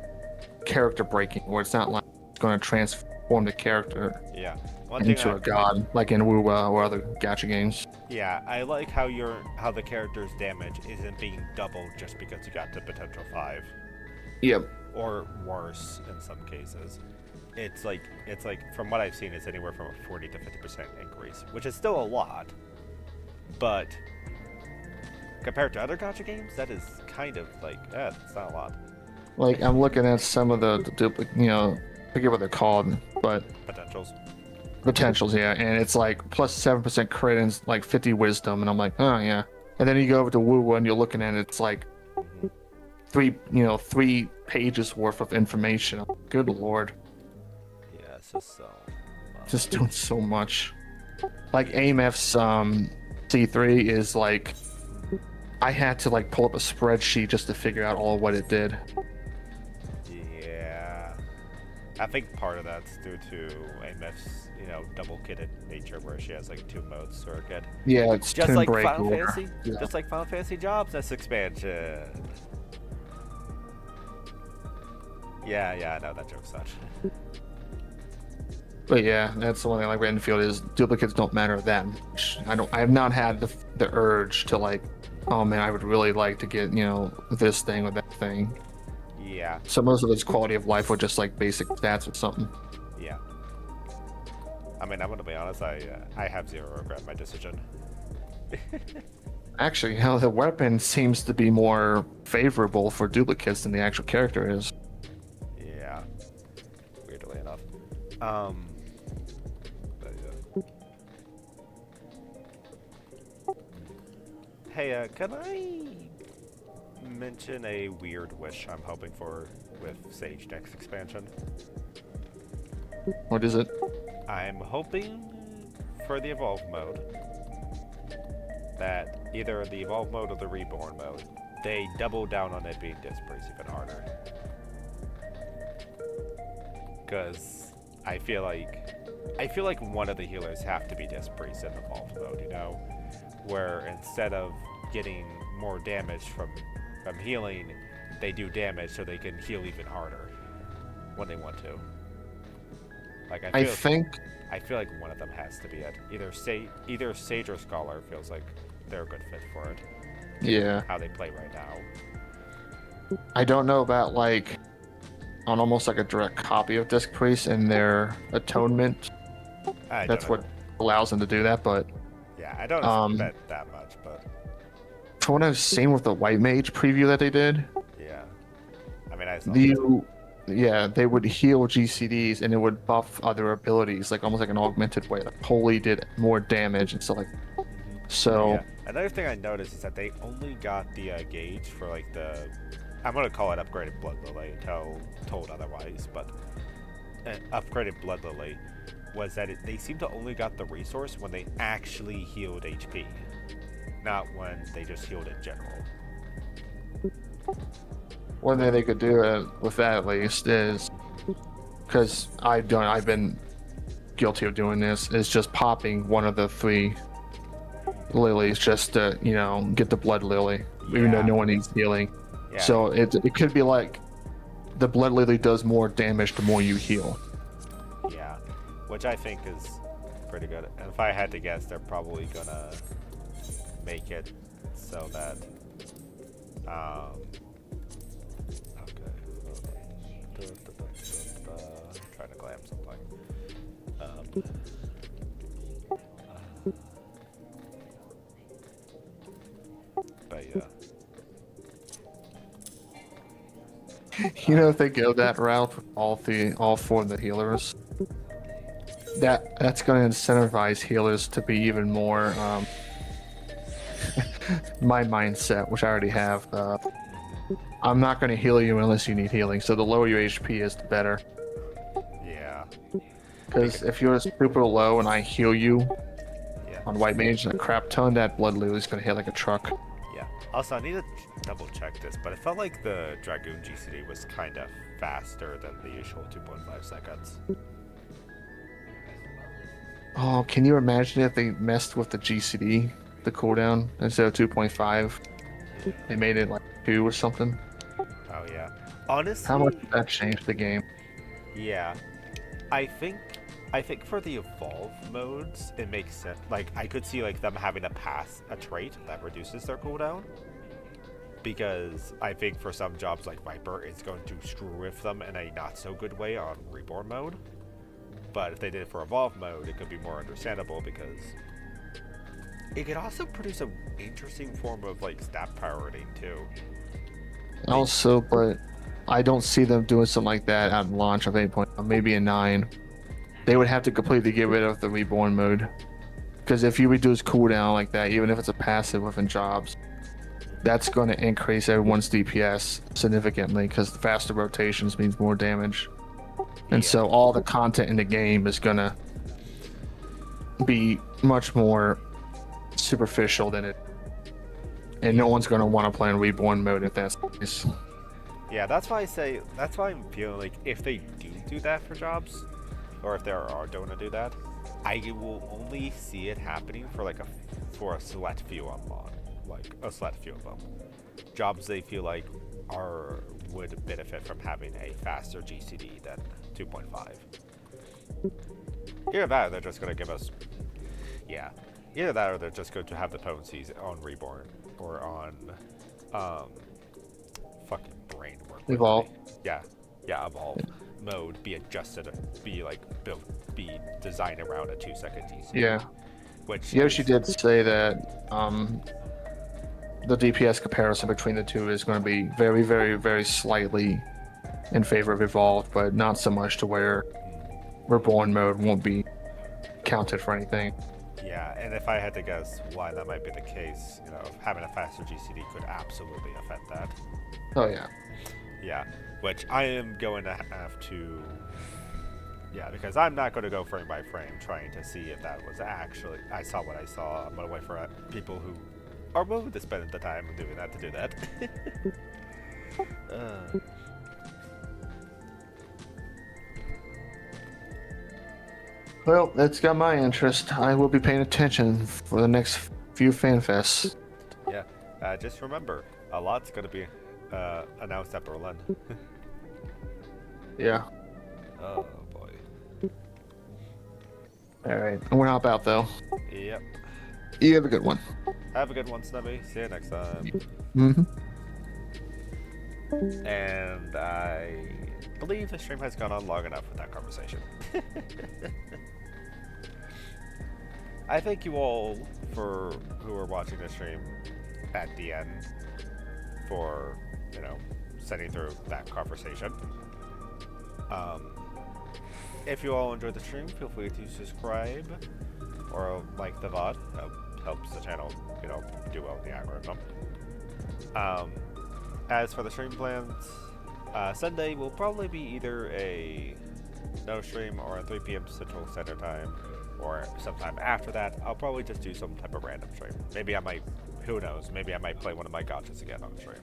character breaking, where it's not like it's going to transform the character Yeah. One thing into a god, like in WoW or other gacha games. Yeah, I like how the character's damage isn't being doubled just because you got to potential 5. Yep. Or worse in some cases. It's like from what I've seen, it's anywhere from a 40 to 50% increase, which is still a lot. But compared to other gacha games, that is kind of like, it's not a lot. Like I'm looking at some of the duplicate, I forget what they're called, but potentials, yeah, and it's like plus 7% crit and like 50 wisdom, and I'm like, oh yeah. And then you go over to Woo and you're looking at it, it's like 3 pages worth of information. Good lord. Yeah, it's just so Just doing so much. Like AMF's C3 is like, I had to like pull up a spreadsheet just to figure out all of what it did. Yeah. I think part of that's due to AMF's, double-kitted nature, where she has like 2 modes to her kit. Yeah, it's just Toon like Break Final or- Fantasy. yeah. Just like Final Fantasy Jobs, this expansion. Yeah, I know that joke such. But yeah, that's the one thing I like about Enfield is duplicates don't matter that much. I have not had the urge to like, oh man, I would really like to get, this thing or that thing. Yeah. So most of it's quality of life or just like basic stats or something. Yeah. I mean, I'm gonna be honest. I have zero regret my decision. Actually, the weapon seems to be more favorable for duplicates than the actual character is. Yeah. Weirdly enough. But yeah. Hey, can I mention a weird wish I'm hoping for with Sage next expansion? What is it? I'm hoping for the Evolve mode that either the Evolve mode or the Reborn mode, they double down on it being dispraised even harder. Because I feel like one of the healers have to be dispraised in Evolve mode, where instead of getting more damage from healing, they do damage so they can heal even harder when they want to. Like I feel like one of them has to be it. Either Sage or Scholar feels like they're a good fit for it. Yeah. How they play right now. I don't know about like on almost like a direct copy of Disc Priest and their atonement. That's what allows them to do that, but yeah, I don't expect that much, but from what I've seen with the White Mage preview that they did, yeah. I mean, I saw they would heal GCDs and it would buff other abilities, like almost like an augmented way. Like Holy did more damage and stuff like that. So yeah. Another thing I noticed is that they only got the gauge for like the I'm gonna call it upgraded Blood Lily until told otherwise, but upgraded Blood Lily was that they seemed to only got the resource when they actually healed HP, not when they just healed in general. One thing they could do with that at least is, because I've been guilty of doing this, is just popping one of the 3 lilies just to, get the blood lily, even though Yeah. no one needs healing. Yeah. So it could be like the blood lily does more damage the more you heal. Yeah, which I think is pretty good. And if I had to guess, they're probably gonna make it so that okay. I'm trying to glam something. But yeah. If they go that route with all 4 of the healers, that's going to incentivize healers to be even more my mindset, which I already have. I'm not going to heal you unless you need healing. So the lower your HP is, the better. Yeah. Because if you're super low and I heal you Yeah. on white mage a crap ton, that blood lily is going to hit like a truck. Yeah. Also, I need to double check this, but it felt like the Dragoon GCD was kind of faster than the usual 2.5 seconds. Oh, can you imagine if they messed with the GCD, the cooldown, instead of 2.5? They made it like 2 or something. Oh yeah. Honestly, How much would that change the game? yeah. I think for the evolve modes, it makes sense. Like, I could see like them having to pass a trait that reduces their cooldown. Because I think for some jobs like Viper, it's going to screw with them in a not so good way on Reborn mode. But if they did it for Evolve mode, it could be more understandable because it could also produce an interesting form of like stat priority too. Also, but I don't see them doing something like that at launch of 8.0, maybe a 9. They would have to completely get rid of the Reborn mode. Because if you reduce cooldown like that, even if it's a passive within jobs, that's going to increase everyone's DPS significantly because the faster rotations means more damage. And so all the content in the game is going to be much more superficial than it. And no one's going to want to play in Reborn mode if that's the case. Yeah, that's why I'm feeling like if they do that for jobs, or if they are going to do that, I will only see it happening for a select few of them, like a select few of them. Jobs they feel like would benefit from having a faster GCD than 2.5. Either that, or they're just going to give us, yeah. Either that, or they're just going to have the potencies on Reborn or on, fucking brain work. Evolve. Yeah, Evolve mode be adjusted, be designed around a 2-second DC. Yeah. Which Yoshi did say that the DPS comparison between the two is going to be very, very, very slightly in favor of Evolved, but not so much to where Reborn mode won't be counted for anything. Yeah, and if I had to guess why that might be the case, having a faster GCD could absolutely affect that. Oh yeah. Yeah, which I am going to have to... Yeah, because I'm not going to go frame by frame trying to see if that was actually... I saw what I saw. I'm going to wait for people who are willing to spend the time doing that to do that. Well, that's got my interest. I will be paying attention for the next few FanFests. Yeah, just remember, a lot's going to be announced at Berlin. Yeah. Oh, boy. Alright. We're not out though. Yep. You have a good one. Have a good one, Snubby. See you next time. Mm-hmm. And I believe the stream has gone on long enough with that conversation. I thank you all who are watching the stream at the end for, sitting through that conversation. If you all enjoyed the stream, feel free to subscribe or like the VOD. That helps the channel, do well in the algorithm. as for the stream plans, Sunday will probably be either a no stream or a 3 p.m. Central Standard Time, or sometime after that. I'll probably just do some type of random stream. Maybe I might, who knows? Maybe I might play one of my gotchas again on stream.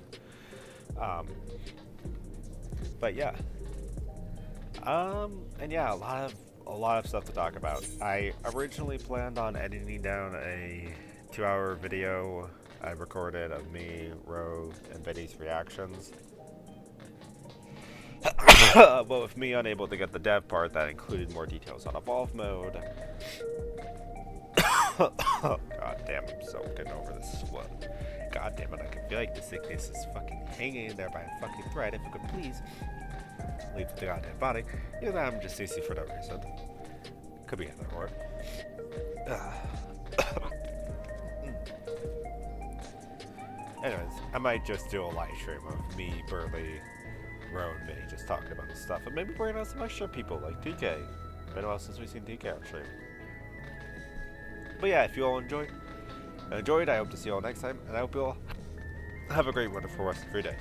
But yeah. And yeah, a lot of stuff to talk about. I originally planned on editing down a 2-hour video I recorded of me, Rogue, and Betty's reactions. But with me unable to get the dev part that included more details on Evolve mode. God damn, I'm so getting over this sweat. God damn it, I can feel like the sickness is fucking hanging in there by a fucking thread. If you could please leave the goddamn body. Either that I'm just CC for no reason. Could be either or. Anyways, I might just do a live stream of me, Burley, Ro, and Minnie just talking about this stuff, and maybe bring out some extra people like DK. Been a while since we've seen DK on stream. But yeah, if you all enjoyed, I hope to see you all next time, and I hope you all have a great, wonderful rest of your day.